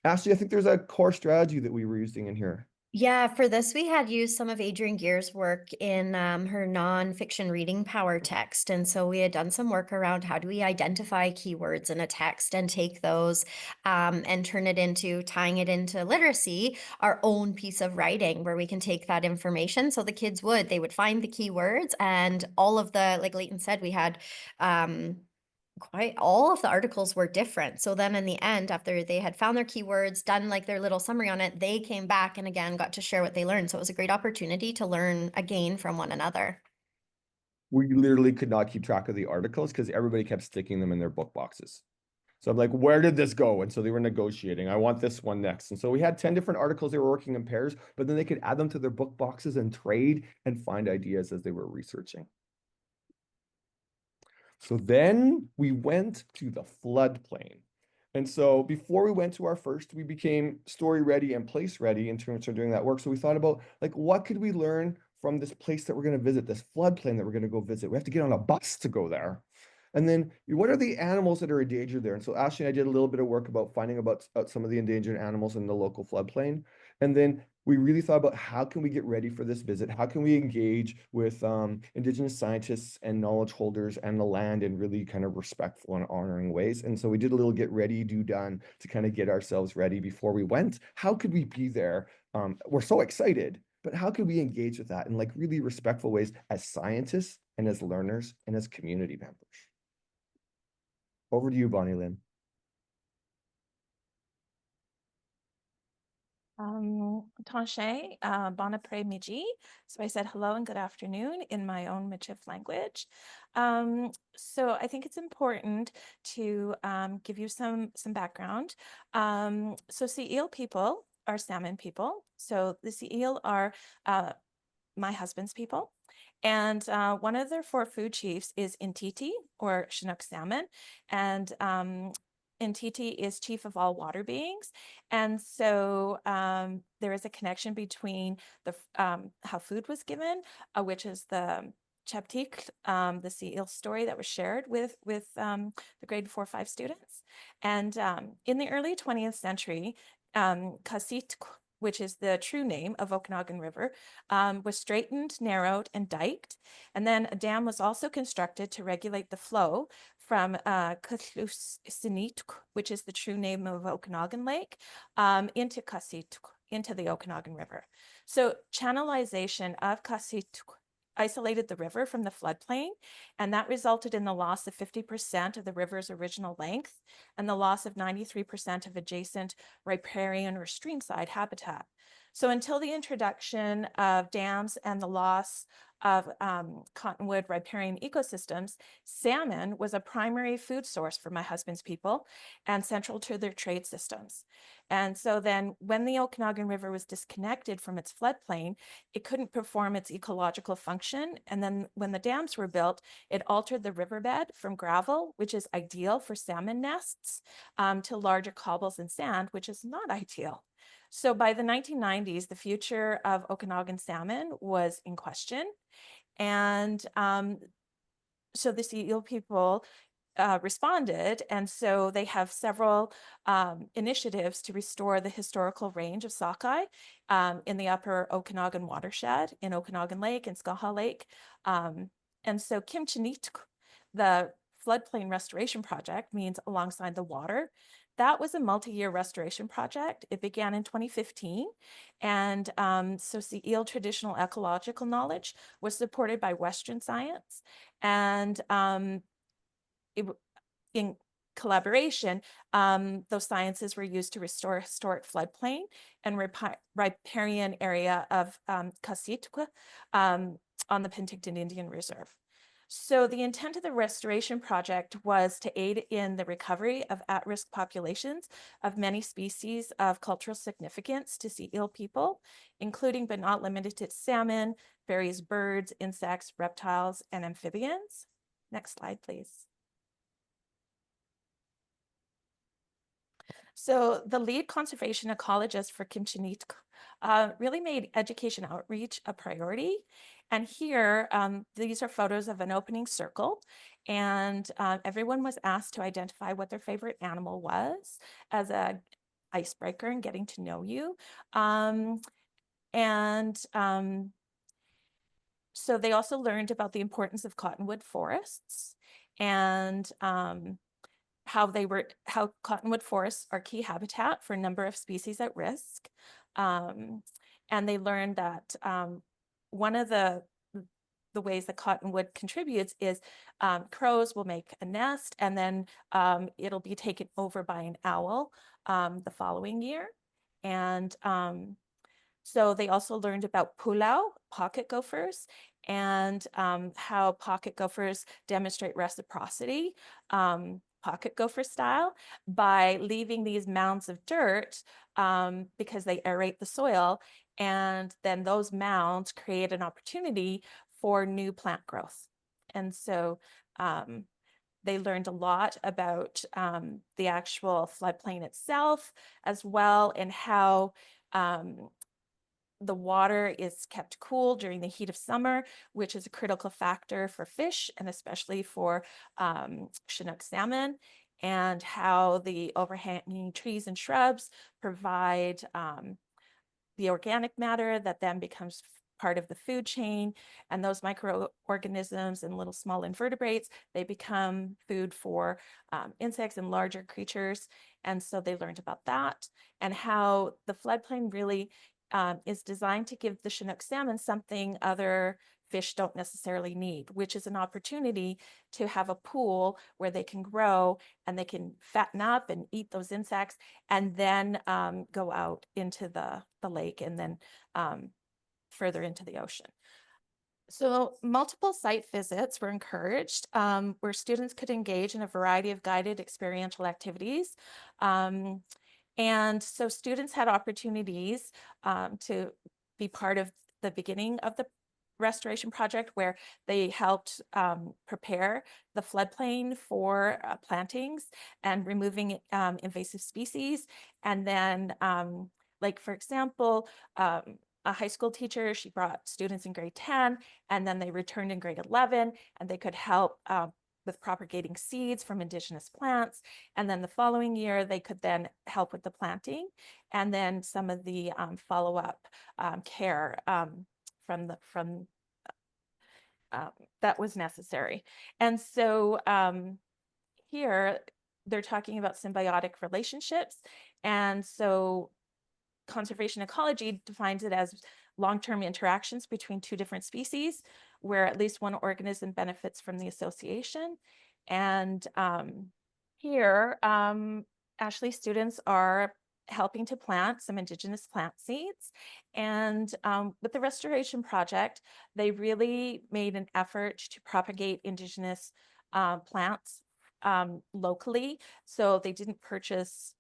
Ashley, I think there's a core strategy that we were using in here. Yeah, for this, we had used some of Adrienne Gear's work in her nonfiction reading power text. And so we had done some work around how do we identify keywords in a text and take those and turn it into tying it into literacy, our own piece of writing where we can take that information. So the kids they would find the keywords and all of the, like Leyton said, we had quite all of the articles were different. So then in the end, after they had found their keywords, done like their little summary on it, they came back and again got to share what they learned. So it was a great opportunity to learn again from one another. We literally could not keep track of the articles because everybody kept sticking them in their book boxes. So I'm like, where did this go? And so they were negotiating. I want this one next. And so we had 10 different articles. They were working in pairs, but then they could add them to their book boxes and trade and find ideas as they were researching. So then we went to the floodplain. And so before we went to our first, we became story ready and place ready in terms of doing that work. So we thought about like, what could we learn from this place that we're going to visit, this floodplain that we're going to go visit? We have to get on a bus to go there. And then what are the animals that are endangered there? And so Ashley and I did a little bit of work about finding about some of the endangered animals in the local floodplain. And then we really thought about how can we get ready for this visit? How can we engage with Indigenous scientists and knowledge holders and the land in really kind of respectful and honoring ways? And so we did a little get ready, do done to kind of get ourselves ready before we went. How could we be there? We're so excited, but how could we engage with that in like really respectful ways as scientists and as learners and as community members? Over to you, Bonnie Lynn. Tanshe, bon après-midi. So I said hello and good afternoon in my own Michif language. So I think it's important to give you some background. So Si'il people are salmon people. So the Si'il are my husband's people. And one of their 4 food chiefs is Intiti, or Chinook salmon. And Intiti is chief of all water beings. And so there is a connection between the how food was given, which is the Chaptik, the Si'il story that was shared with the grade 4-5 students. And in the early 20th century, Kasit, which is the true name of Okanagan River, was straightened, narrowed, and diked. And then a dam was also constructed to regulate the flow from Katlusinitk, which is the true name of Okanagan Lake, into Kasitk, into the Okanagan River. So channelization of Kasitk isolated the river from the floodplain, and that resulted in the loss of 50% of the river's original length and the loss of 93% of adjacent riparian or streamside habitat. So until the introduction of dams and the loss of cottonwood riparian ecosystems, salmon was a primary food source for my husband's people and central to their trade systems. And so then when the Okanagan River was disconnected from its floodplain, it couldn't perform its ecological function. And then when the dams were built, it altered the riverbed from gravel, which is ideal for salmon nests, to larger cobbles and sand, which is not ideal. So by the 1990s, the future of Okanagan salmon was in question. And so the Si'il people responded, and so they have several initiatives to restore the historical range of sockeye in the upper Okanagan watershed, in Okanagan Lake and Skaha Lake. And so Kimchinitk, the floodplain restoration project, means alongside the water. That was a multi-year restoration project. It began in 2015. And so Si'il traditional ecological knowledge was supported by Western science. And in collaboration, those sciences were used to restore historic floodplain and riparian area of Kasitk on the Penticton Indian Reserve. So the intent of the restoration project was to aid in the recovery of at-risk populations of many species of cultural significance to Si'il people, including but not limited to salmon, various birds, insects, reptiles, and amphibians. Next slide, please. So the lead conservation ecologist for Kimchinitk really made education outreach a priority. And here, these are photos of an opening circle, and everyone was asked to identify what their favorite animal was as a icebreaker and getting to know you. So they also learned about the importance of cottonwood forests and how cottonwood forests are key habitat for a number of species at risk. And they learned that one of the ways that cottonwood contributes is crows will make a nest, and then it'll be taken over by an owl the following year. And so they also learned about pulau, pocket gophers, and how pocket gophers demonstrate reciprocity, pocket gopher style, by leaving these mounds of dirt because they aerate the soil. And then those mounds create an opportunity for new plant growth. And so they learned a lot about the actual floodplain itself, as well, and how the water is kept cool during the heat of summer, which is a critical factor for fish and especially for Chinook salmon, and how the overhanging trees and shrubs provide the organic matter that then becomes part of the food chain, and those microorganisms and little small invertebrates, they become food for insects and larger creatures. And so they learned about that, and how the floodplain really is designed to give the Chinook salmon something other fish don't necessarily need, which is an opportunity to have a pool where they can grow and they can fatten up and eat those insects, and then go out into the lake and then further into the ocean. So multiple site visits were encouraged, where students could engage in a variety of guided experiential activities. And so students had opportunities to be part of the beginning of the restoration project, where they helped prepare the floodplain for plantings and removing invasive species. And then, like, for example, a high school teacher, she brought students in grade 10, and then they returned in grade 11, and they could help with propagating seeds from indigenous plants. And then the following year, they could then help with the planting, and then some of the follow-up care that was necessary. And so here they're talking about symbiotic relationships. And so conservation ecology defines it as long-term interactions between two different species, where at least one organism benefits from the association. And here, Ashley students are helping to plant some indigenous plant seeds. And with the restoration project, they really made an effort to propagate indigenous plants locally. So they didn't purchase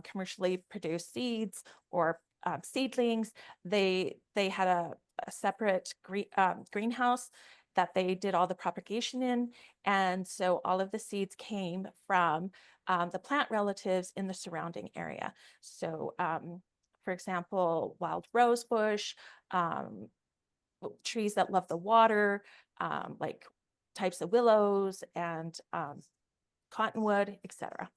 commercially produced seeds or seedlings. They had a separate greenhouse that they did all the propagation in. And so all of the seeds came from the plant relatives in the surrounding area. So for example, wild rosebush, trees that love the water, like types of willows and cottonwood, etc.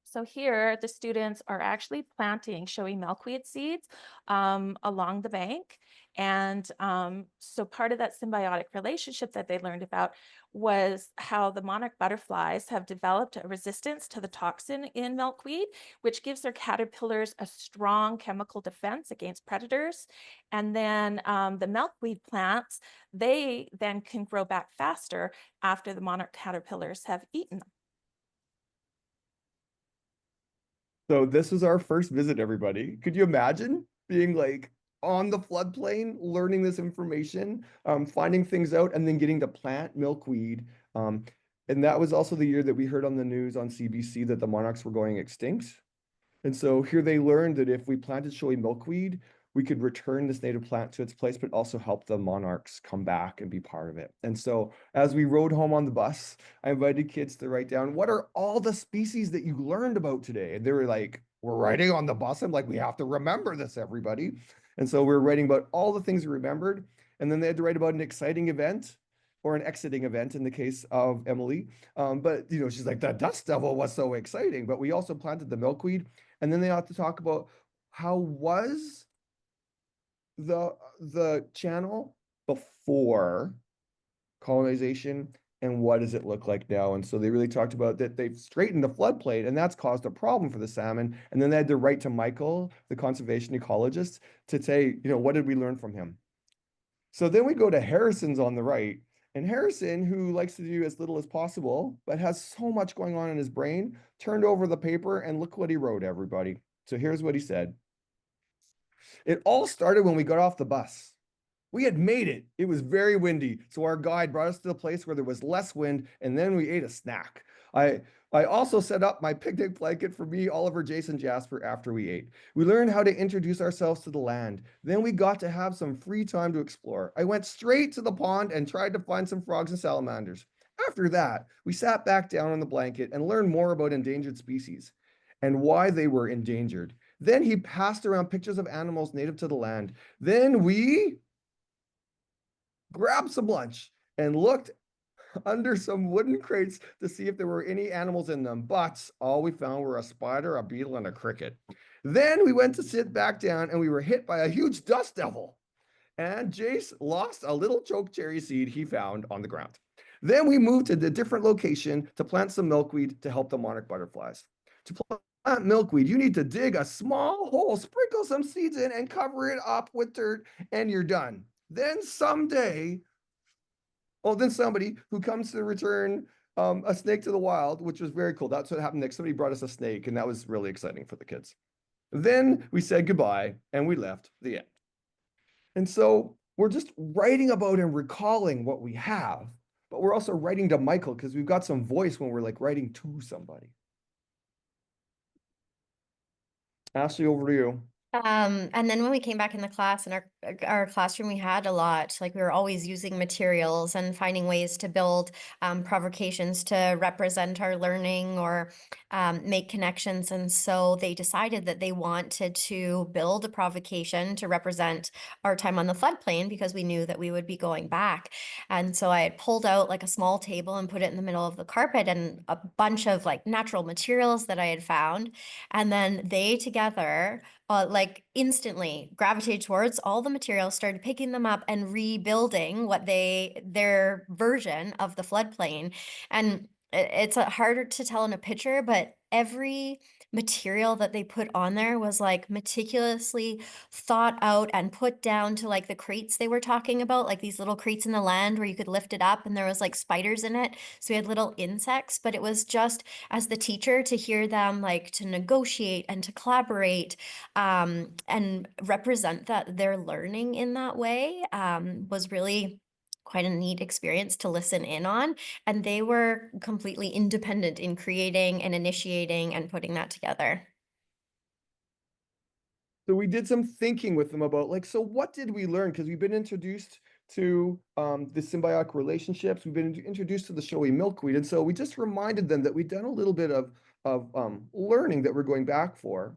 So here the students are actually planting showy milkweed seeds along the bank. And so part of that symbiotic relationship that they learned about was how the monarch butterflies have developed a resistance to the toxin in milkweed, which gives their caterpillars a strong chemical defense against predators. And then the milkweed plants, they then can grow back faster after the monarch caterpillars have eaten them. So this was our first visit, everybody. Could you imagine being like on the floodplain, learning this information, finding things out, and then getting to plant milkweed? And that was also the year that we heard on the news on CBC that the monarchs were going extinct. And so here they learned that if we planted showy milkweed, we could return this native plant to its place, but also help the monarchs come back and be part of it. And so as we rode home on the bus, I invited kids to write down, what are all the species that you learned about today? And they were like, we're writing on the bus. I'm like, we have to remember this, everybody. And so we're writing about all the things we remembered. And then they had to write about an exciting event or an exiting event in the case of Emily. But you know, she's like, the dust devil was so exciting, but we also planted the milkweed. And then they ought to talk about how was the channel before colonization and what does it look like now? And so they really talked about that they've straightened the floodplain and that's caused a problem for the salmon. And then they had to write to Michael, the conservation ecologist, to say, you know, what did we learn from him? So then we go to Harrison's on the right. And Harrison, who likes to do as little as possible, but has so much going on in his brain, turned over the paper and look what he wrote, everybody. So here's what he said. It all started when we got off the bus. We had made it. It was very windy. So our guide brought us to the place where there was less wind, and then we ate a snack. I also set up my picnic blanket for me, Oliver, Jason, Jasper after we ate. We learned how to introduce ourselves to the land. Then we got to have some free time to explore. I went straight to the pond and tried to find some frogs and salamanders. After that, we sat back down on the blanket and learned more about endangered species and why they were endangered. Then he passed around pictures of animals native to the land. Then we grabbed some lunch and looked under some wooden crates to see if there were any animals in them, but all we found were a spider, a beetle, and a cricket. Then we went to sit back down and we were hit by a huge dust devil. And Jace lost a little choke cherry seed he found on the ground. Then we moved to a different location to plant some milkweed to help the monarch butterflies. To plant milkweed, you need to dig a small hole, sprinkle some seeds in, and cover it up with dirt, and you're done. Then someday, then somebody who comes to return a snake to the wild, which was very cool. That's what happened next. Somebody brought us a snake, and that was really exciting for the kids. Then we said goodbye, and we left. The end. And so we're just writing about and recalling what we have, but we're also writing to Michael because we've got some voice when we're like writing to somebody. Ashley, over to you. And then when we came back in the class, in our classroom, we had a lot, like we were always using materials and finding ways to build provocations to represent our learning or make connections. And so they decided that they wanted to build a provocation to represent our time on the floodplain because we knew that we would be going back. And so I had pulled out like a small table and put it in the middle of the carpet and a bunch of like natural materials that I had found. And then they together like instantly gravitated towards all the materials, started picking them up and rebuilding their version of the floodplain. And it's harder to tell in a picture, but every material that they put on there was like meticulously thought out and put down to like the crates they were talking about, like these little crates in the land where you could lift it up and there was like spiders in it. So we had little insects, but it was just as the teacher to hear them like to negotiate and to collaborate and represent that their learning in that way was really quite a neat experience to listen in on. And they were completely independent in creating and initiating and putting that together. So we did some thinking with them about like, so what did we learn? Because we've been introduced to the symbiotic relationships. We've been introduced to the showy milkweed. And so we just reminded them that we'd done a little bit of learning that we're going back for.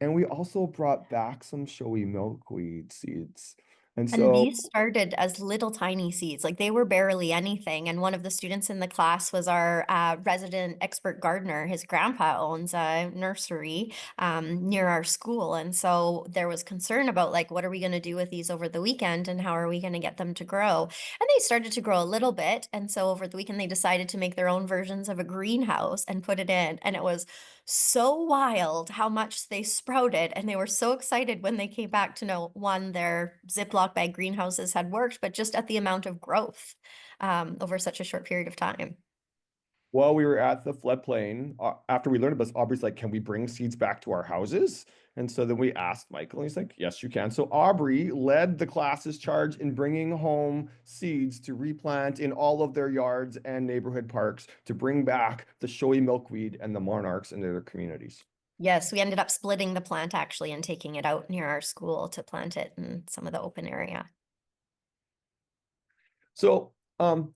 And we also brought back some showy milkweed seeds. And so these started as little tiny seeds, like they were barely anything. And one of the students in the class was our resident expert gardener. His grandpa owns a nursery near our school. And so there was concern about like, what are we going to do with these over the weekend and how are we going to get them to grow? And they started to grow a little bit. And so over the weekend, they decided to make their own versions of a greenhouse and put it in. And it was so wild how much they sprouted. And they were so excited when they came back to know, one, their Ziploc bag greenhouses had worked, but just at the amount of growth over such a short period of time. while we were at the floodplain, after we learned about this, Aubrey's like, can we bring seeds back to our houses? And so then we asked Michael, and he's like, yes, you can. So Aubrey led the class's charge in bringing home seeds to replant in all of their yards and neighborhood parks to bring back the showy milkweed and the monarchs into their communities. Yes, we ended up splitting the plant actually and taking it out near our school to plant it in some of the open area. So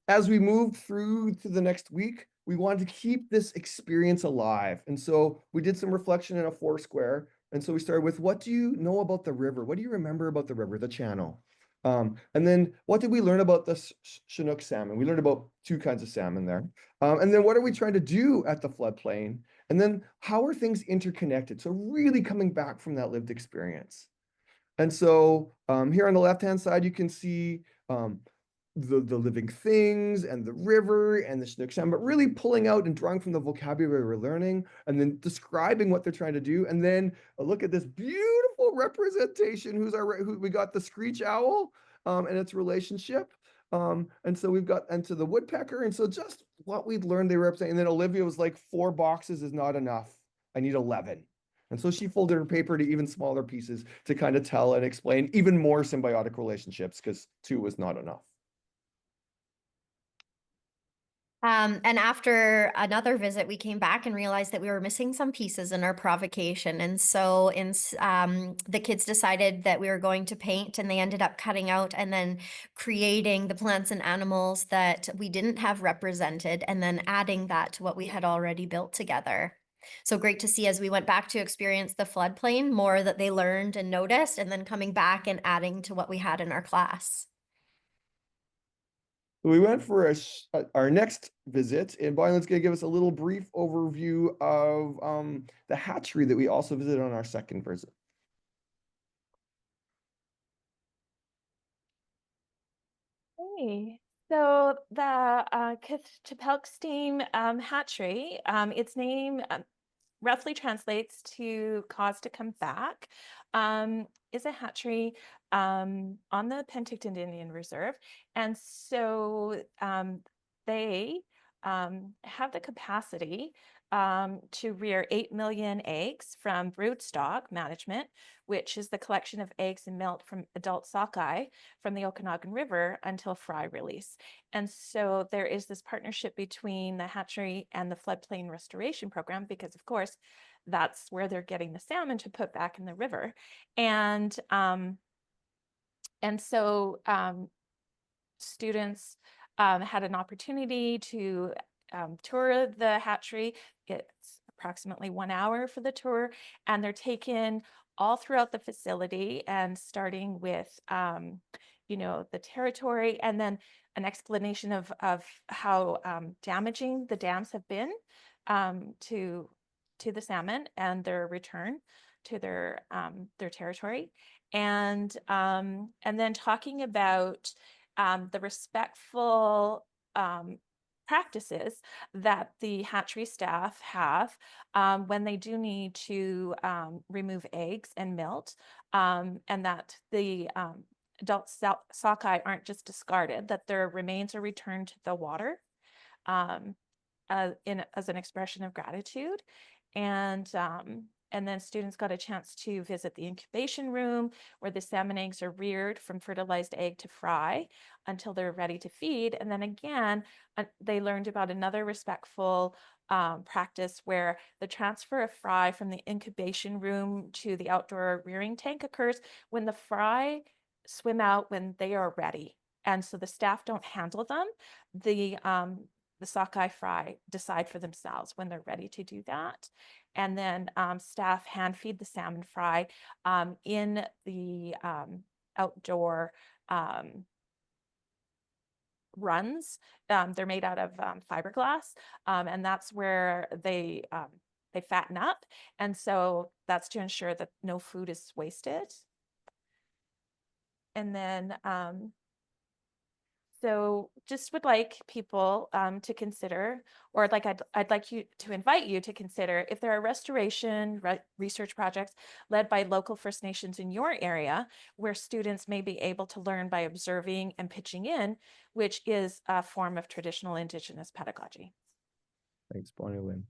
as we moved through to the next week, we wanted to keep this experience alive. And so we did some reflection in a Foursquare. And so we started with, what do you know about the river? What do you remember about the river, the channel? And then what did we learn about the Chinook salmon? We learned about 2 kinds of salmon there. And then what are we trying to do at the floodplain? And then how are things interconnected? So really coming back from that lived experience. And so here on the left-hand side, you can see the living things and the river and the Chinook salmon, but really pulling out and drawing from the vocabulary we're learning and then describing what they're trying to do. And then look at this beautiful representation. Who we got the screech owl and its relationship. And so we've got into the woodpecker. And so just what we'd learned they represent. And then Olivia was like, 4 boxes is not enough. I need 11. And so she folded her paper to even smaller pieces to kind of tell and explain even more symbiotic relationships because 2 was not enough. And after another visit, we came back and realized that we were missing some pieces in our provocation. And so the kids decided that we were going to paint, and they ended up cutting out and then creating the plants and animals that we didn't have represented, and then adding that to what we had already built together. So great to see as we went back to experience the floodplain, more that they learned and noticed, and then coming back and adding to what we had in our class. We went for our next visit, and Boylan's going to give us a little brief overview of the hatchery that we also visited on our second visit. Hey, so the Chapelkstein hatchery, its name roughly translates to cause to come back, is a hatchery on the Penticton Indian Reserve. And so they have the capacity to rear 8 million eggs from broodstock management, which is the collection of eggs and milk from adult sockeye from the Okanagan River until fry release. And so there is this partnership between the hatchery and the floodplain restoration program, because of course, that's where they're getting the salmon to put back in the river. And so students had an opportunity to tour the hatchery. It's approximately 1 hour for the tour, and they're taken all throughout the facility, and starting with the territory, and then an explanation of how damaging the dams have been to the salmon and their return to their territory, and then talking about the respectful practices that the hatchery staff have when they do need to remove eggs and milk, and that the adult sockeye aren't just discarded, that their remains are returned to the water as an expression of gratitude. And then students got a chance to visit the incubation room where the salmon eggs are reared from fertilized egg to fry until they're ready to feed. And then again, they learned about another respectful practice where the transfer of fry from the incubation room to the outdoor rearing tank occurs when the fry swim out when they are ready. And so the staff don't handle them. The sockeye fry decide for themselves when they're ready to do that. And then staff hand feed the salmon fry in the outdoor runs. They're made out of fiberglass, and that's where they fatten up. And so that's to ensure that no food is wasted. And then so just would like people to consider, or I'd like you to invite you to consider, if there are restoration research projects led by local First Nations in your area, where students may be able to learn by observing and pitching in, which is a form of traditional Indigenous pedagogy. Thanks, Bonnie Lynn.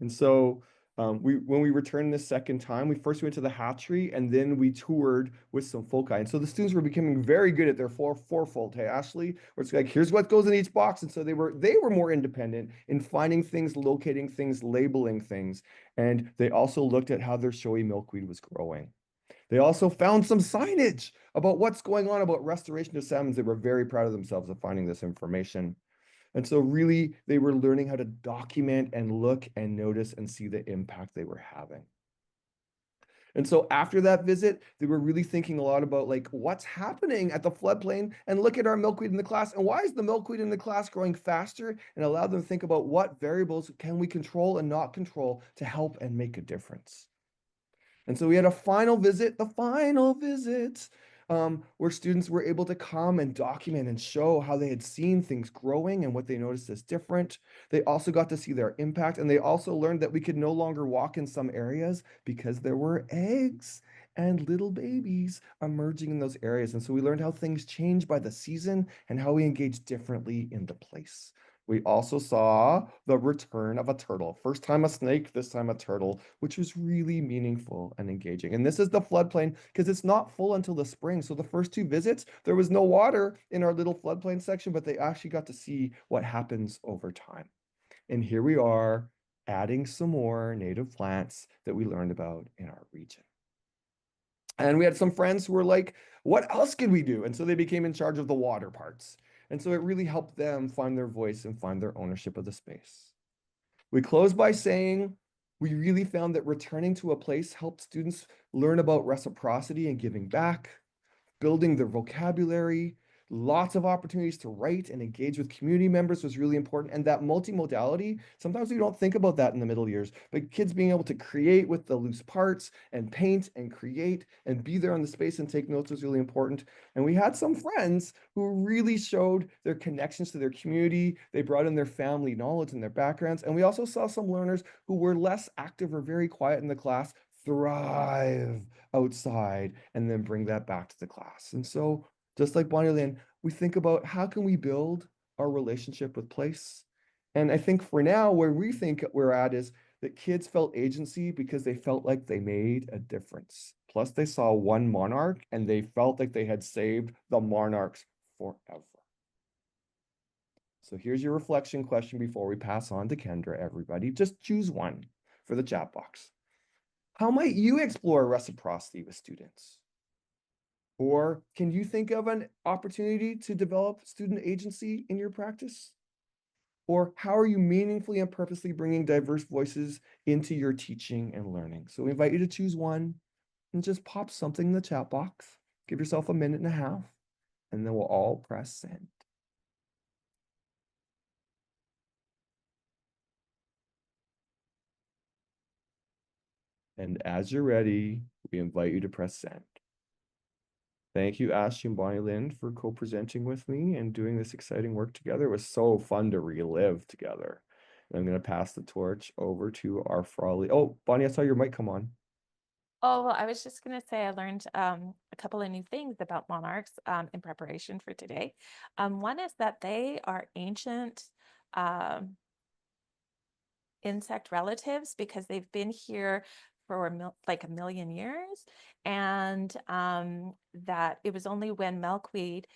And so When we returned the second time, we first went to the hatchery and then we toured with some foci. And so the students were becoming very good at their fourfold. Hey, Ashley, where it's like, here's what goes in each box. And so they were more independent in finding things, locating things, labeling things. And they also looked at how their showy milkweed was growing. They also found some signage about what's going on about restoration of salmons. They were very proud of themselves of finding this information. And so really, they were learning how to document and look and notice and see the impact they were having. And so after that visit, they were really thinking a lot about like what's happening at the floodplain, and look at our milkweed in the class, and why is the milkweed in the class growing faster, and allow them to think about what variables can we control and not control to help and make a difference. And so we had a final visit, where students were able to come and document and show how they had seen things growing and what they noticed as different. They also got to see their impact, and they also learned that we could no longer walk in some areas because there were eggs and little babies emerging in those areas. And so we learned how things change by the season and how we engage differently in the place. We also saw the return of a turtle. First time a snake, this time a turtle, which was really meaningful and engaging. And this is the floodplain because it's not full until the spring. So the first two visits, there was no water in our little floodplain section, but they actually got to see what happens over time. And here we are adding some more native plants that we learned about in our region. And we had some friends who were like, what else could we do? And so they became in charge of the water parts. And so it really helped them find their voice and find their ownership of the space. We close by saying, we really found that returning to a place helped students learn about reciprocity and giving back, building their vocabulary. Lots of opportunities to write and engage with community members was really important. And that multimodality, sometimes we don't think about that in the middle years, but kids being able to create with the loose parts and paint and create and be there on the space and take notes was really important. And we had some friends who really showed their connections to their community. They brought in their family knowledge and their backgrounds. And we also saw some learners who were less active or very quiet in the class thrive outside and then bring that back to the class. And so just like Bonnie Lynn, we think about how can we build our relationship with place. And I think for now, where we think we're at is that kids felt agency because they felt like they made a difference. Plus they saw one monarch and they felt like they had saved the monarchs forever. So here's your reflection question before we pass on to Kendra, everybody. Just choose one for the chat box. How might you explore reciprocity with students? Or can you think of an opportunity to develop student agency in your practice? Or how are you meaningfully and purposely bringing diverse voices into your teaching and learning? So we invite you to choose one and just pop something in the chat box. Give yourself a minute and a half, and then we'll all press send. And as you're ready, we invite you to press send. Thank you, Ashley and Bonnie Lynn, for co-presenting with me and doing this exciting work together. It was so fun to relive together. And I'm going to pass the torch over to our Frawley. Oh, Bonnie, I saw your mic come on. Oh, well, I was just going to say I learned a couple of new things about monarchs in preparation for today. One is that they are ancient insect relatives because they've been here for like a million years, and that it was only when milkweed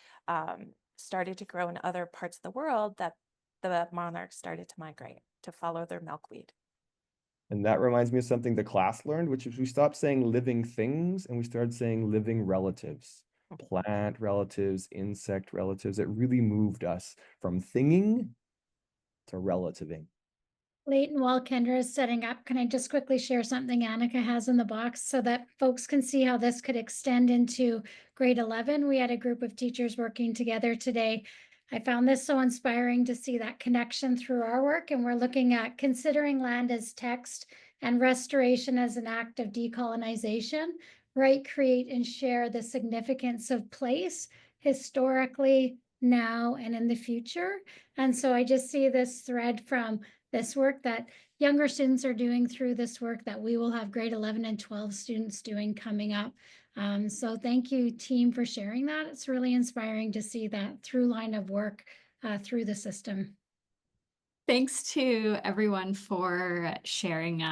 started to grow in other parts of the world that the monarchs started to migrate to follow their milkweed. And that reminds me of something the class learned, which is we stopped saying living things and we started saying living relatives, plant relatives, insect relatives. It really moved us from thinging to relativing. Leyton, while Kendra is setting up, can I just quickly share something Annika has in the box so that folks can see how this could extend into grade 11? We had a group of teachers working together today. I found this so inspiring to see that connection through our work, and we're looking at considering land as text and restoration as an act of decolonization. Write, create, and share the significance of place historically, now, and in the future. And so I just see this thread from this work that younger students are doing through this work that we will have grade 11 and 12 students doing coming up. So thank you, team, for sharing that. It's really inspiring to see that through line of work through the system. Thanks to everyone for sharing.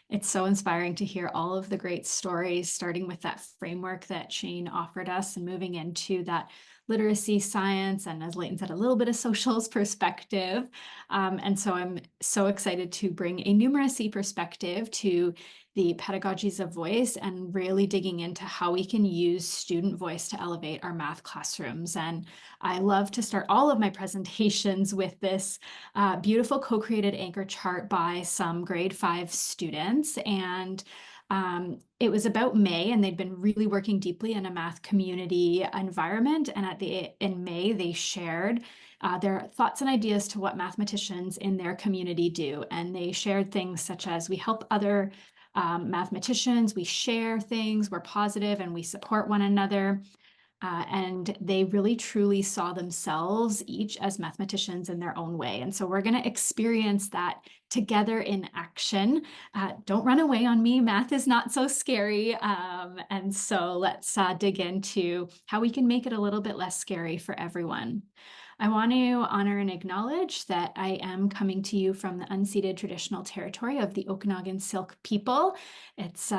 It's so inspiring to hear all of the great stories, starting with that framework that Shane offered us and moving into that literacy science, and as Leyton said, a little bit of socials perspective. And so I'm so excited to bring a numeracy perspective to the pedagogies of voice and really digging into how we can use student voice to elevate our math classrooms. And I love to start all of my presentations with this beautiful co-created anchor chart by some grade 5 students. And it was about May, and they'd been really working deeply in a math community environment. And in May, they shared their thoughts and ideas to what mathematicians in their community do. And they shared things such as, we help other mathematicians, we share things, we're positive, and we support one another. And they really truly saw themselves each as mathematicians in their own way. And so we're going to experience that together in action. Don't run away on me. Math is not so scary. And so let's dig into how we can make it a little bit less scary for everyone. I want to honor and acknowledge that I am coming to you from the unceded traditional territory of the Okanagan Syilx people. It's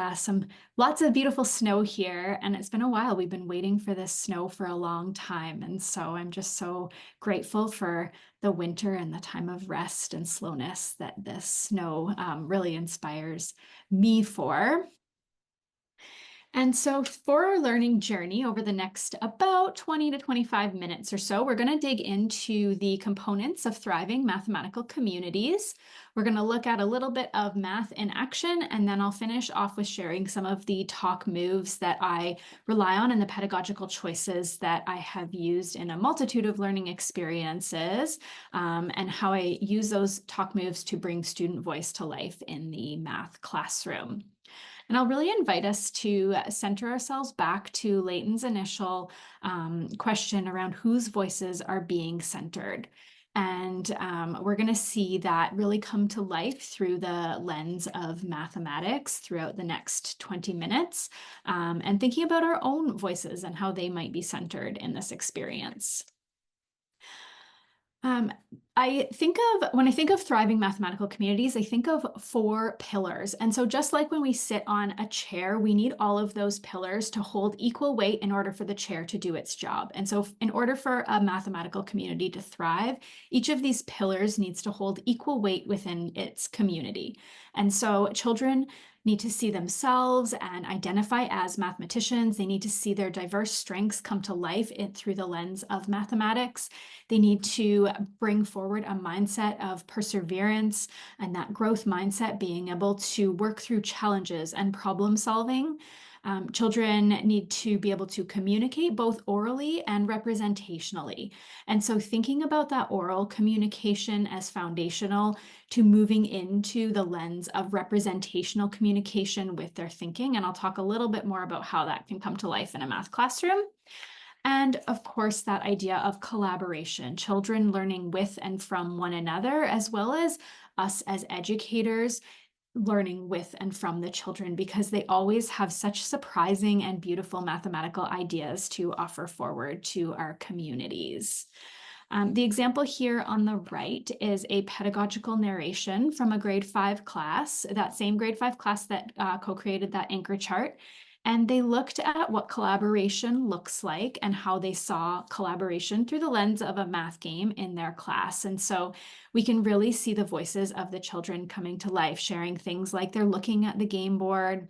lots of beautiful snow here, and it's been a while. We've been waiting for this snow for a long time, and so I'm just so grateful for the winter and the time of rest and slowness that this snow really inspires me for. And so for our learning journey over the next about 20 to 25 minutes or so, we're going to dig into the components of thriving mathematical communities. We're going to look at a little bit of math in action, and then I'll finish off with sharing some of the talk moves that I rely on and the pedagogical choices that I have used in a multitude of learning experiences, and how I use those talk moves to bring student voice to life in the math classroom. And I'll really invite us to center ourselves back to Leyton's initial question around whose voices are being centered. And we're going to see that really come to life through the lens of mathematics throughout the next 20 minutes, and thinking about our own voices and how they might be centered in this experience. When I think of thriving mathematical communities, I think of 4 pillars. And so just like when we sit on a chair, we need all of those pillars to hold equal weight in order for the chair to do its job. And so in order for a mathematical community to thrive, each of these pillars needs to hold equal weight within its community. And so children need to see themselves and identify as mathematicians. They need to see their diverse strengths come to life through the lens of mathematics. They need to bring forward a mindset of perseverance, and that growth mindset, being able to work through challenges and problem solving. Children need to be able to communicate both orally and representationally. And so thinking about that oral communication as foundational to moving into the lens of representational communication with their thinking. And I'll talk a little bit more about how that can come to life in a math classroom. And of course, that idea of collaboration, children learning with and from one another, as well as us as educators learning with and from the children, because they always have such surprising and beautiful mathematical ideas to offer forward to our communities. The example here on the right is a pedagogical narration from a grade 5 class, that same grade 5 class that co-created that anchor chart. And they looked at what collaboration looks like and how they saw collaboration through the lens of a math game in their class. And so we can really see the voices of the children coming to life, sharing things like they're looking at the game board,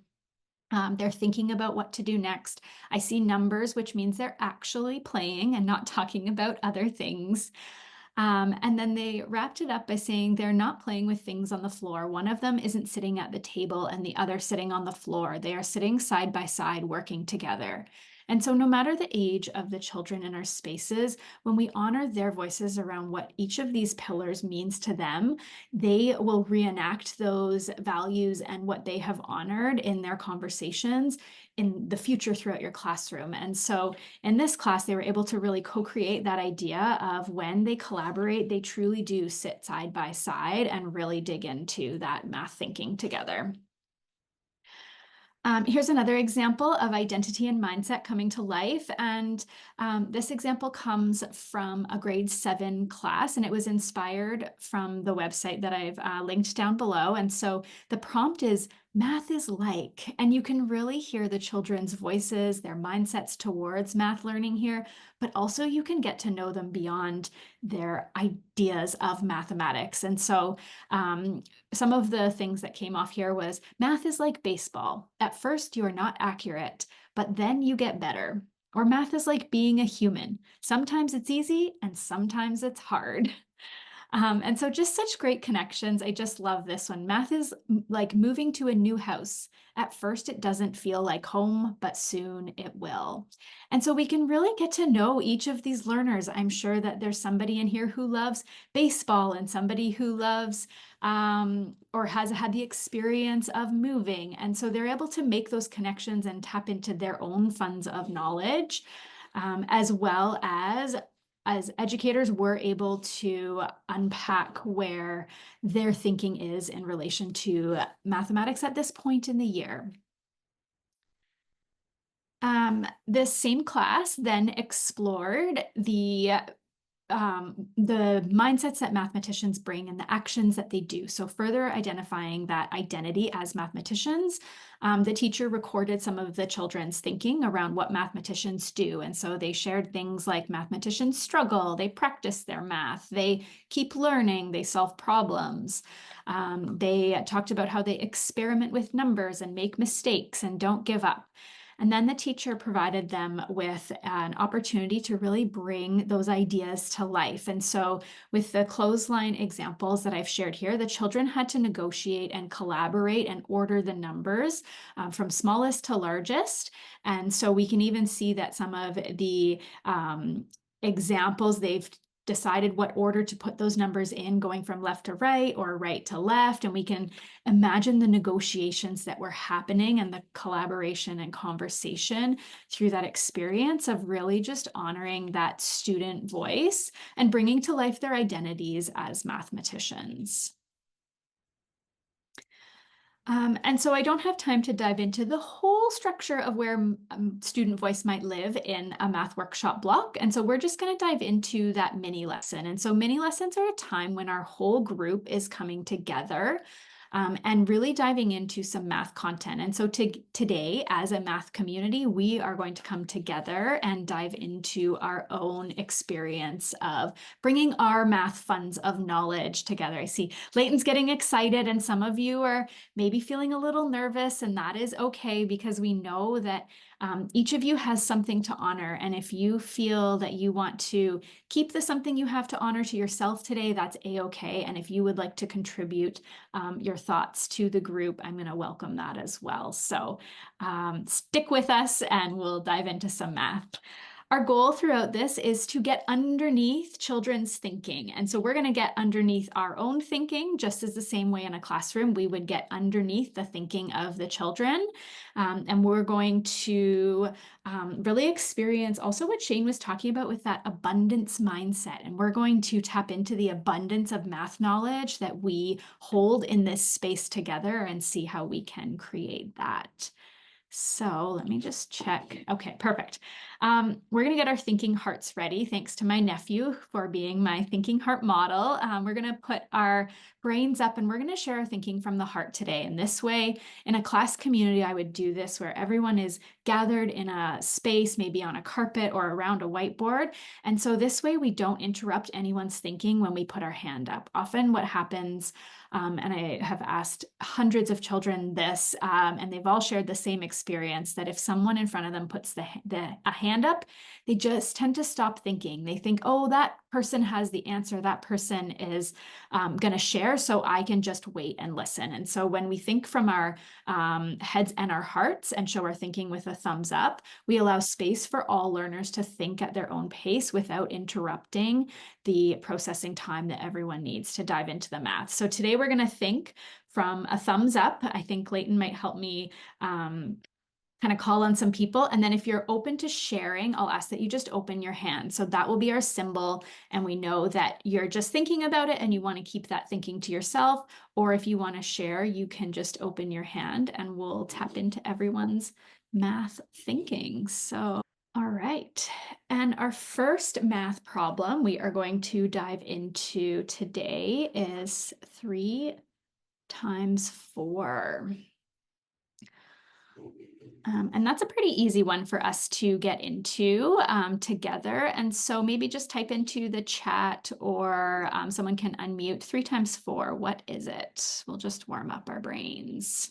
they're thinking about what to do next. I see numbers, which means they're actually playing and not talking about other things. And then they wrapped it up by saying they're not playing with things on the floor. One of them isn't sitting at the table and the other sitting on the floor. They are sitting side by side, working together. And so no matter the age of the children in our spaces, when we honor their voices around what each of these pillars means to them, they will reenact those values and what they have honored in their conversations in the future throughout your classroom. And so in this class, they were able to really co-create that idea of when they collaborate, they truly do sit side by side and really dig into that math thinking together. Here's another example of identity and mindset coming to life. And this example comes from a grade 7 class, and it was inspired from the website that I've linked down below. And so the prompt is, math is like, and you can really hear the children's voices, their mindsets towards math learning here, but also you can get to know them beyond their ideas of mathematics. And so some of the things that came off here was, math is like baseball. At first, you are not accurate, but then you get better. Or math is like being a human. Sometimes it's easy and sometimes it's hard. And so just such great connections. I just love this one. Math is like moving to a new house. At first, it doesn't feel like home, but soon it will. And so we can really get to know each of these learners. I'm sure that there's somebody in here who loves baseball and somebody who loves or has had the experience of moving. And so they're able to make those connections and tap into their own funds of knowledge, as well as educators, we're able to unpack where their thinking is in relation to mathematics at this point in the year. This same class then explored the mindsets that mathematicians bring and the actions that they do. So further identifying that identity as mathematicians, the teacher recorded some of the children's thinking around what mathematicians do. And so they shared things like mathematicians struggle, they practice their math, they keep learning, they solve problems. They talked about how they experiment with numbers and make mistakes and don't give up. And then the teacher provided them with an opportunity to really bring those ideas to life. And so with the clothesline examples that I've shared here, the children had to negotiate and collaborate and order the numbers from smallest to largest. And so we can even see that some of the examples, they've decided what order to put those numbers in, going from left to right or right to left. And we can imagine the negotiations that were happening and the collaboration and conversation through that experience of really just honoring that student voice and bringing to life their identities as mathematicians. And so I don't have time to dive into the whole structure of where student voice might live in a math workshop block. And so we're just going to dive into that mini lesson. And so mini lessons are a time when our whole group is coming together and really diving into some math content. And so today, as a math community, we are going to come together and dive into our own experience of bringing our math funds of knowledge together. I see Leyton's getting excited, and some of you are maybe feeling a little nervous, and that is okay, because we know that each of you has something to honor. And if you feel that you want to keep the something you have to honor to yourself today, that's a-okay. And if you would like to contribute your thoughts to the group, I'm going to welcome that as well. So stick with us and we'll dive into some math. Our goal throughout this is to get underneath children's thinking. And so we're going to get underneath our own thinking, just as the same way in a classroom, we would get underneath the thinking of the children. And we're going to really experience also what Shane was talking about with that abundance mindset. And we're going to tap into the abundance of math knowledge that we hold in this space together and see how we can create that. So let me just check. Okay, perfect. We're going to get our thinking hearts ready. Thanks to my nephew for being my thinking heart model. We're going to put our brains up and we're going to share our thinking from the heart today. And this way, in a class community, I would do this where everyone is gathered in a space, maybe on a carpet or around a whiteboard. And so this way, we don't interrupt anyone's thinking when we put our hand up. Often what happens, and I have asked hundreds of children this, and they've all shared the same experience, that if someone in front of them puts a hand up, they just tend to stop thinking. They think, oh, that person has the answer, that person is going to share, so I can just wait and listen. And so when we think from our heads and our hearts and show our thinking with a thumbs up, we allow space for all learners to think at their own pace without interrupting the processing time that everyone needs to dive into the math. So today we're going to think from a thumbs up. I think Leyton might help me kind kind of call on some people. And then if you're open to sharing, I'll ask that you just open your hand. So that will be our symbol. And we know that you're just thinking about it and you want to keep that thinking to yourself. Or if you want to share, you can just open your hand and we'll tap into everyone's math thinking. So, all right. And our first math problem we are going to dive into today is 3 times 4. And that's a pretty easy one for us to get into together. And so maybe just type into the chat or someone can unmute 3 times 4. What is it? We'll just warm up our brains.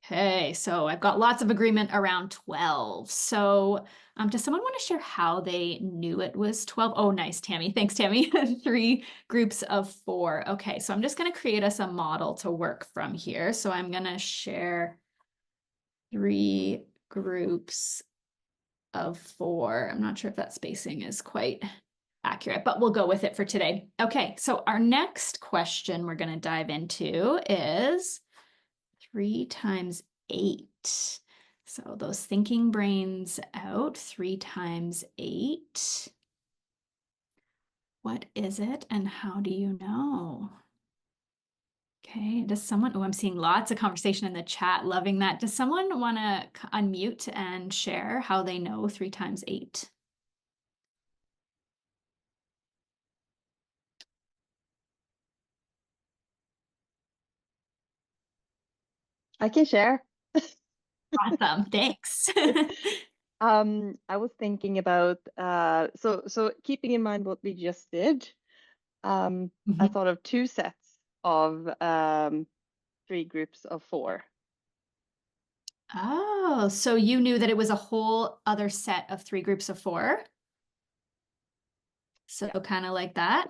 Okay, so I've got lots of agreement around 12. So does someone want to share how they knew it was 12? Oh, nice, Tammy. Thanks, Tammy. 3 groups of 4. Okay, so I'm just going to create us a model to work from here. So I'm going to share 3 groups of 4. I'm not sure if that spacing is quite accurate, but we'll go with it for today. Okay, so our next question we're going to dive into is 3 times 8. So those thinking brains out. 3 times 8. What is it and how do you know? Okay, does someone, oh, I'm seeing lots of conversation in the chat, loving that. Does someone want to unmute and share how they know 3 times 8? I can share. Awesome, thanks. I was thinking about so keeping in mind what we just did, I thought of 2 sets of 3 groups of 4. Oh, so you knew that it was a whole other set of 3 groups of 4? So kind of like that?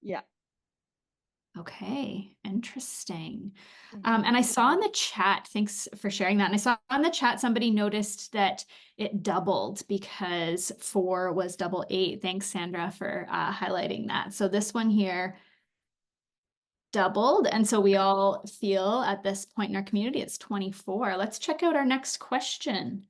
Yeah. Okay, interesting. And I saw in the chat, thanks for sharing that. And I saw in the chat somebody noticed that it doubled because 4 was double 8. Thanks, Sandra, for highlighting that. So this one here doubled. And so we all feel at this point in our community, it's 24. Let's check out our next question.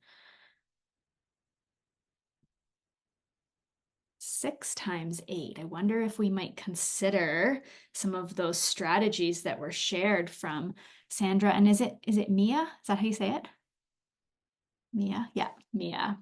6 times 8. I wonder if we might consider some of those strategies that were shared from Sandra. And is it Mia? Is that how you say it? Mia? Yeah, Mia.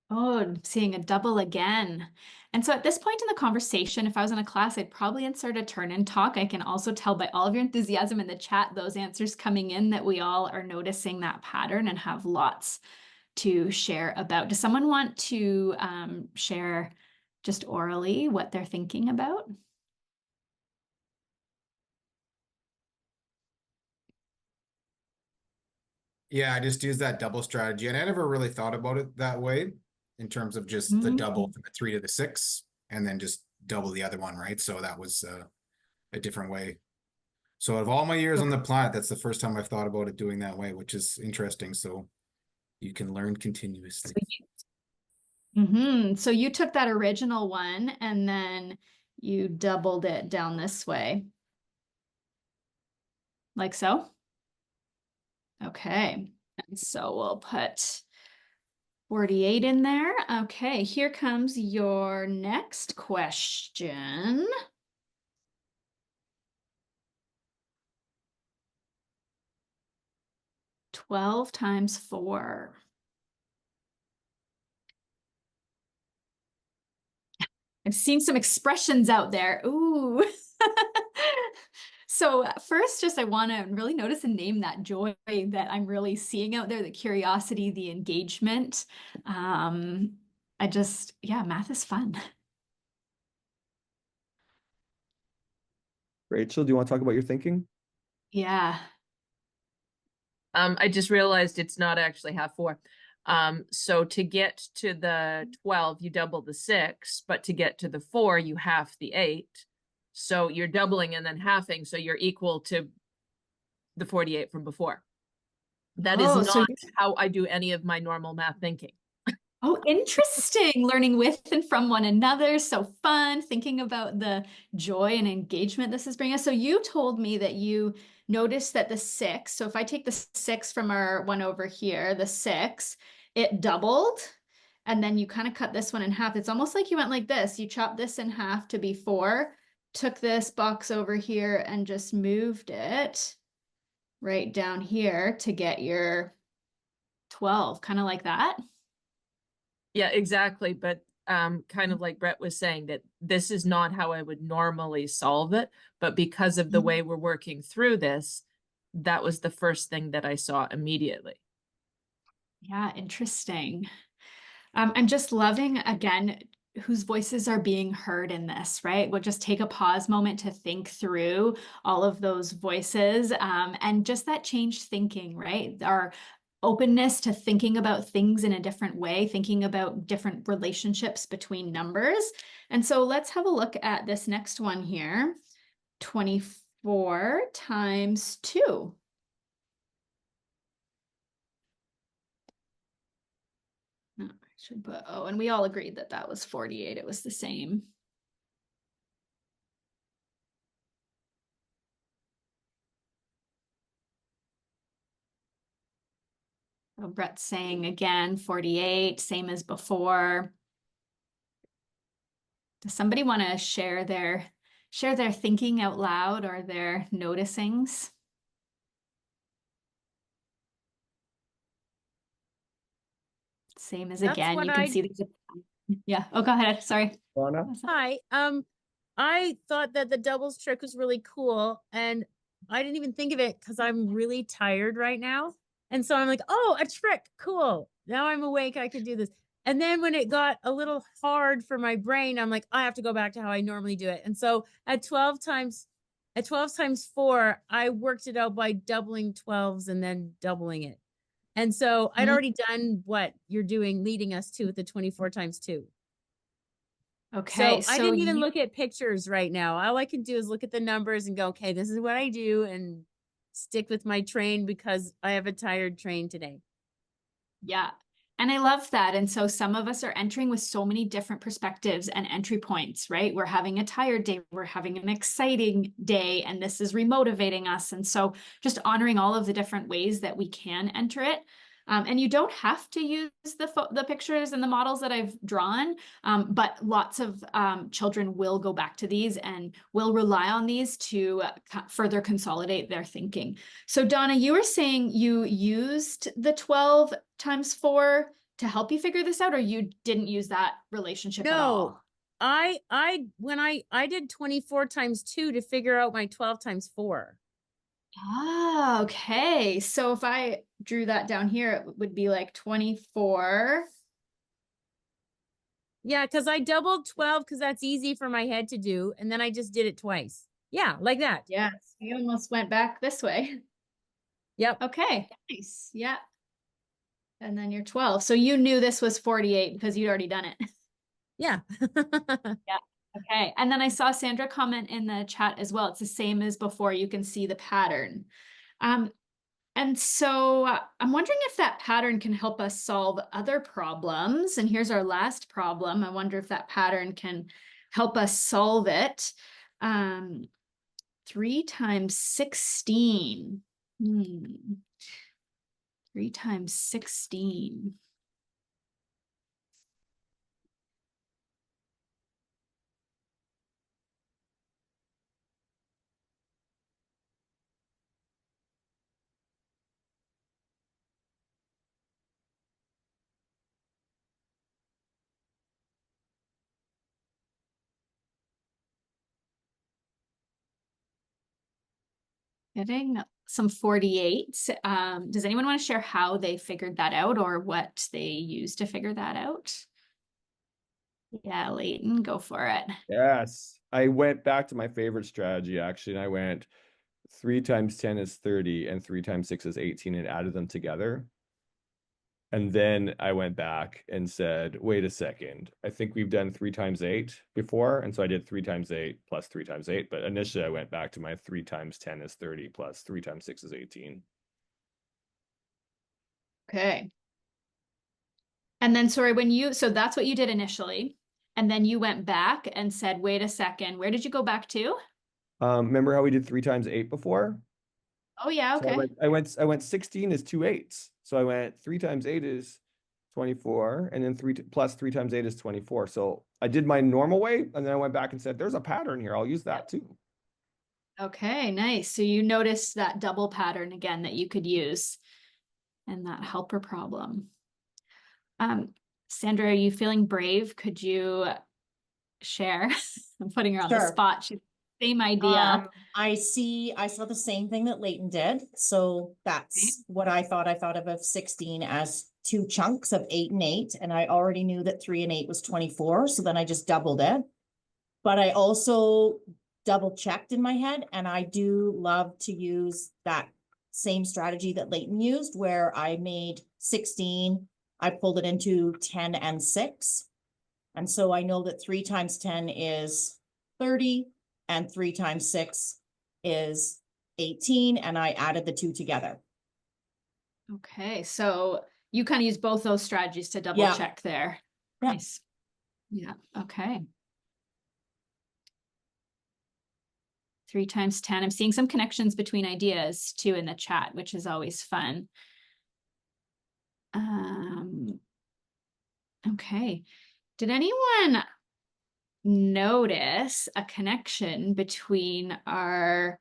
Oh, I'm seeing a double again. And so at this point in the conversation, if I was in a class, I'd probably insert a turn and talk. I can also tell by all of your enthusiasm in the chat, those answers coming in, that we all are noticing that pattern and have lots to share about. Does someone want to share just orally what they're thinking about? Yeah, I just use that double strategy, and I never really thought about it that way in terms of just the double from the 3 to the 6 and then just double the other one, right? So that was a different way. So of all my years on the planet, that's the first time I've thought about it doing that way, which is interesting. So you can learn continuously. So you took that original one and then you doubled it down this way. Like so? Okay. And so we'll put 48 in there. Okay, here comes your next question. Twelve times 4. I've seen some expressions out there. Ooh. So first, just I want to really notice and name that joy that I'm really seeing out there, the curiosity, the engagement. Yeah, math is fun. Rachel, do you want to talk about your thinking? Yeah. I just realized it's not actually half 4. So to get to the 12, you double the 6, but to get to the 4, you half the 8. So you're doubling and then halving, so you're equal to the 48 from before. That is not how I do any of my normal math thinking. Oh, interesting. Learning with and from one another. So fun. Thinking about the joy and engagement this is bringing us. So you told me that you noticed that the 6, so if I take the 6 from our one over here, the 6, it doubled. And then you kind of cut this one in half. It's almost like you went like this. You chopped this in half to be 4, took this box over here and just moved it right down here to get your 12, kind of like that. Yeah, exactly. But kind of like Brett was saying, that this is not how I would normally solve it. But because of the way we're working through this, that was the first thing that I saw immediately. Yeah, interesting. I'm just loving, again, whose voices are being heard in this, right? We'll just take a pause moment to think through all of those voices, and just that changed thinking, right? Our openness to thinking about things in a different way, thinking about different relationships between numbers. And so let's have a look at this next one here. 24 times 2. No, I should put, oh, and we all agreed that that was 48. It was the same. So Brett's saying again, 48, same as before. Does somebody want to share their thinking out loud or their noticings? Same as That's again, what you can see these. Yeah. Oh, go ahead. Sorry. Hi. I thought that the doubles trick was really cool, and I didn't even think of it because I'm really tired right now. And so I'm like, oh, a trick. Cool. Now I'm awake. I could do this. And then when it got a little hard for my brain, I'm like, I have to go back to how I normally do it. And so at 12 times 4, I worked it out by doubling 12s and then doubling it. And so I'd already done what you're doing, leading us to with the 24 times 2. Okay, So I didn't even look at pictures right now. All I can do is look at the numbers and go, okay, this is what I do, and stick with my train because I have a tired train today. Yeah. And I love that. And so some of us are entering with so many different perspectives and entry points, right? We're having a tired day, we're having an exciting day, and this is remotivating us. And so just honoring all of the different ways that we can enter it. And you don't have to use the pictures and the models that I've drawn, but lots of children will go back to these and will rely on these to further consolidate their thinking. So Donna, you were saying you used the 12 times 4 to help you figure this out, or you didn't use that relationship at all? When I did 24 times 2 to figure out my 12 times 4. Ah, okay. So if I drew that down here, it would be like 24. Yeah, because I doubled 12 because that's easy for my head to do. And then I just did it twice. Yeah, like that. Yes, you almost went back this way. Yep. Okay, nice. Yeah. And then you're 12. So you knew this was 48 because you'd already done it. Yeah. Yeah. Okay. And then I saw Sandra comment in the chat as well. It's the same as before. You can see the pattern. And so I'm wondering if that pattern can help us solve other problems. And here's our last problem. I wonder if that pattern can help us solve it. 3 times 16. 3 times 16. Getting some 48s. Does anyone want to share how they figured that out or what they used to figure that out? Yeah, Leyton, go for it. Yes. I went back to my favorite strategy, actually, and I went 3 times 10 is 30 and 3 times 6 is 18 and added them together. And then I went back and said, wait a second, I think we've done 3 times 8 before. And so I did 3 times 8 plus 3 times 8. But initially I went back to my 3 times 10 is 30 plus 3 times 6 is 18. Okay. And then, sorry, so that's what you did initially. And then you went back and said, wait a second, where did you go back to? Remember how we did 3 times 8 before? Oh yeah, So okay. I went 16 is 2 8s. So I went 3 times 8 is 24, and then 3 times 8 is 24. So I did my normal way, and then I went back and said, there's a pattern here. I'll use that too. Okay, nice. So you noticed that double pattern again that you could use and that helper problem. Sandra, are you feeling brave? Could you share? I'm putting her on the Sure. spot. She's same idea. I saw the same thing that Leyton did. So that's what I thought. I thought of 16 as 2 chunks of 8 and 8. And I already knew that 3 and 8 was 24. So then I just doubled it. But I also double checked in my head. And I do love to use that same strategy that Leyton used, where I made 16. I pulled it into 10 and 6. And so I know that 3 times 10 is 30. And 3 times 6 is 18, and I added the 2 together. Okay, so you kind of use both those strategies to double check there. Yeah. Nice. Yeah, okay. 3 times 10. I'm seeing some connections between ideas too in the chat, which is always fun. Okay. Did anyone notice a connection between our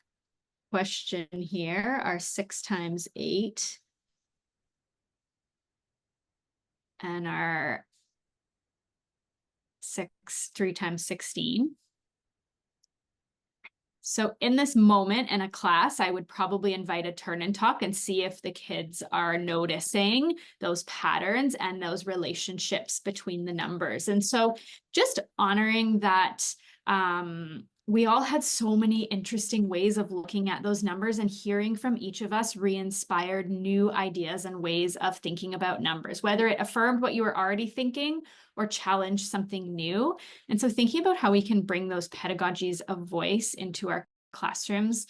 question here, our 6 times 8, and our 3 times 16? So in this moment in a class, I would probably invite a turn and talk and see if the kids are noticing those patterns and those relationships between the numbers. And so just honoring that we all had so many interesting ways of looking at those numbers, and hearing from each of us re-inspired new ideas and ways of thinking about numbers, whether it affirmed what you were already thinking or challenged something new. And so thinking about how we can bring those pedagogies of voice into our classrooms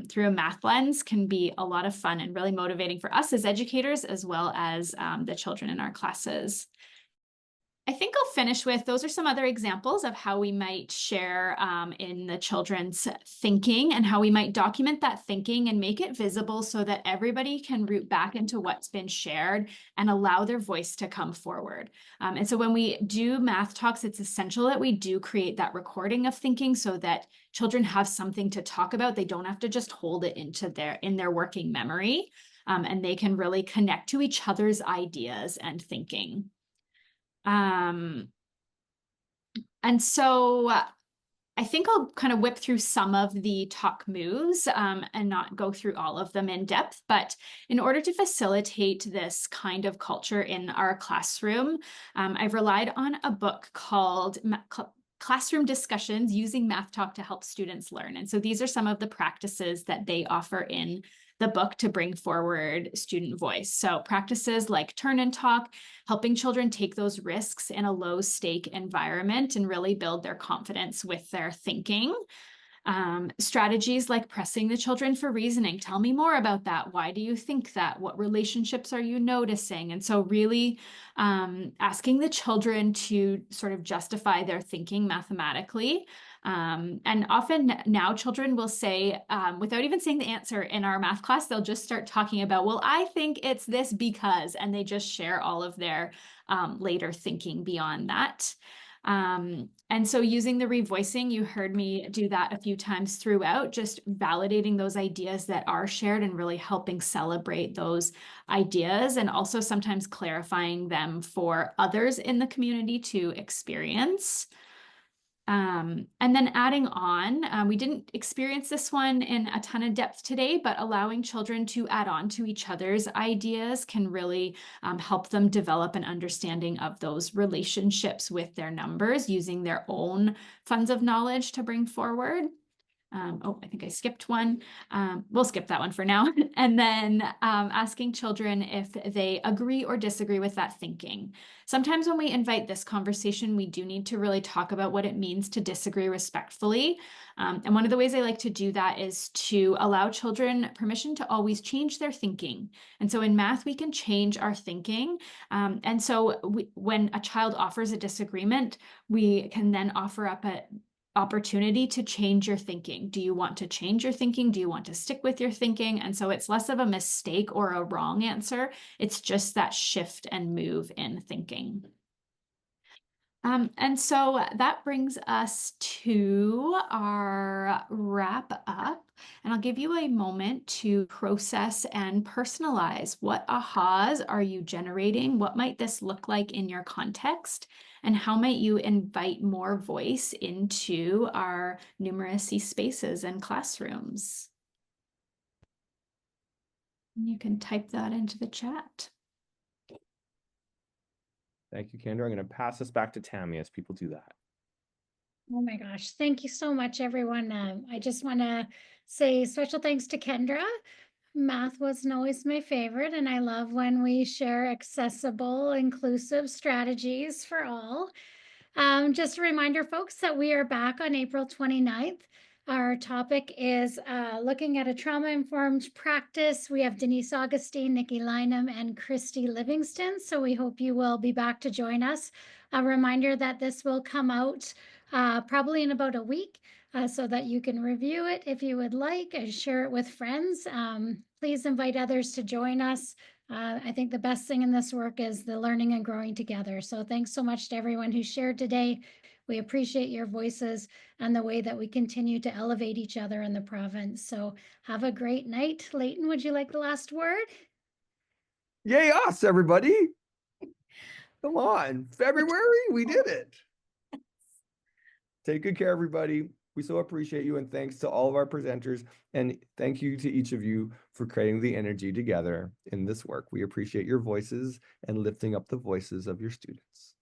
through a math lens can be a lot of fun and really motivating for us as educators, as well as the children in our classes. I think I'll finish with, those are some other examples of how we might share in the children's thinking, and how we might document that thinking and make it visible so that everybody can root back into what's been shared and allow their voice to come forward. And so when we do math talks, it's essential that we do create that recording of thinking so that children have something to talk about. They don't have to just hold it in their working memory, and they can really connect to each other's ideas and thinking. And so I think I'll kind of whip through some of the talk moves and not go through all of them in depth, but in order to facilitate this kind of culture in our classroom, I've relied on a book called Classroom Discussions Using Math Talk to Help Students Learn. And so these are some of the practices that they offer in the book to bring forward student voice. So practices like turn and talk, helping children take those risks in a low stake environment and really build their confidence with their thinking. Strategies like pressing the children for reasoning. Tell me more about that. Why do you think that? What relationships are you noticing? And so really asking the children to sort of justify their thinking mathematically. And often now children will say, without even saying the answer in our math class, they'll just start talking about, well, I think it's this because, and they just share all of their later thinking beyond that. And so using the revoicing, you heard me do that a few times throughout, just validating those ideas that are shared and really helping celebrate those ideas, and also sometimes clarifying them for others in the community to experience. And then adding on, we didn't experience this one in a ton of depth today, but allowing children to add on to each other's ideas can really help them develop an understanding of those relationships with their numbers, using their own funds of knowledge to bring forward. Oh, I think I skipped one. We'll skip that one for now. And then asking children if they agree or disagree with that thinking. Sometimes when we invite this conversation, we do need to really talk about what it means to disagree respectfully. And one of the ways I like to do that is to allow children permission to always change their thinking. And so in math, we can change our thinking. And so when a child offers a disagreement, we can then offer up a opportunity to change your thinking. Do you want to change your thinking? Do you want to stick with your thinking? And so it's less of a mistake or a wrong answer. It's just that shift and move in thinking. And so that brings us to our wrap up. And I'll give you a moment to process and personalize. What ahas are you generating? What might this look like in your context? And how might you invite more voice into our numeracy spaces and classrooms? You can type that into the chat. Thank you, Kendra. I'm going to pass this back to Tammy as people do that. Oh my gosh, thank you so much, everyone. I just want to say special thanks to Kendra. Math wasn't always my favorite, and I love when we share accessible, inclusive strategies for all. Just a reminder, folks, that we are back on April 29th. Our topic is looking at a trauma-informed practice. We have Denise Augustine, Nikki Lynham, and Christy Livingston. So we hope you will be back to join us. A reminder that this will come out probably in about a week so that you can review it if you would like and share it with friends. Please invite others to join us. I think the best thing in this work is the learning and growing together. So thanks so much to everyone who shared today. We appreciate your voices and the way that we continue to elevate each other in the province. So have a great night. Leyton, would you like the last word? Yay us, everybody. Come on, February, we did it. Take good care, everybody. We so appreciate you, and thanks to all of our presenters, and thank you to each of you for creating the energy together in this work. We appreciate your voices and lifting up the voices of your students.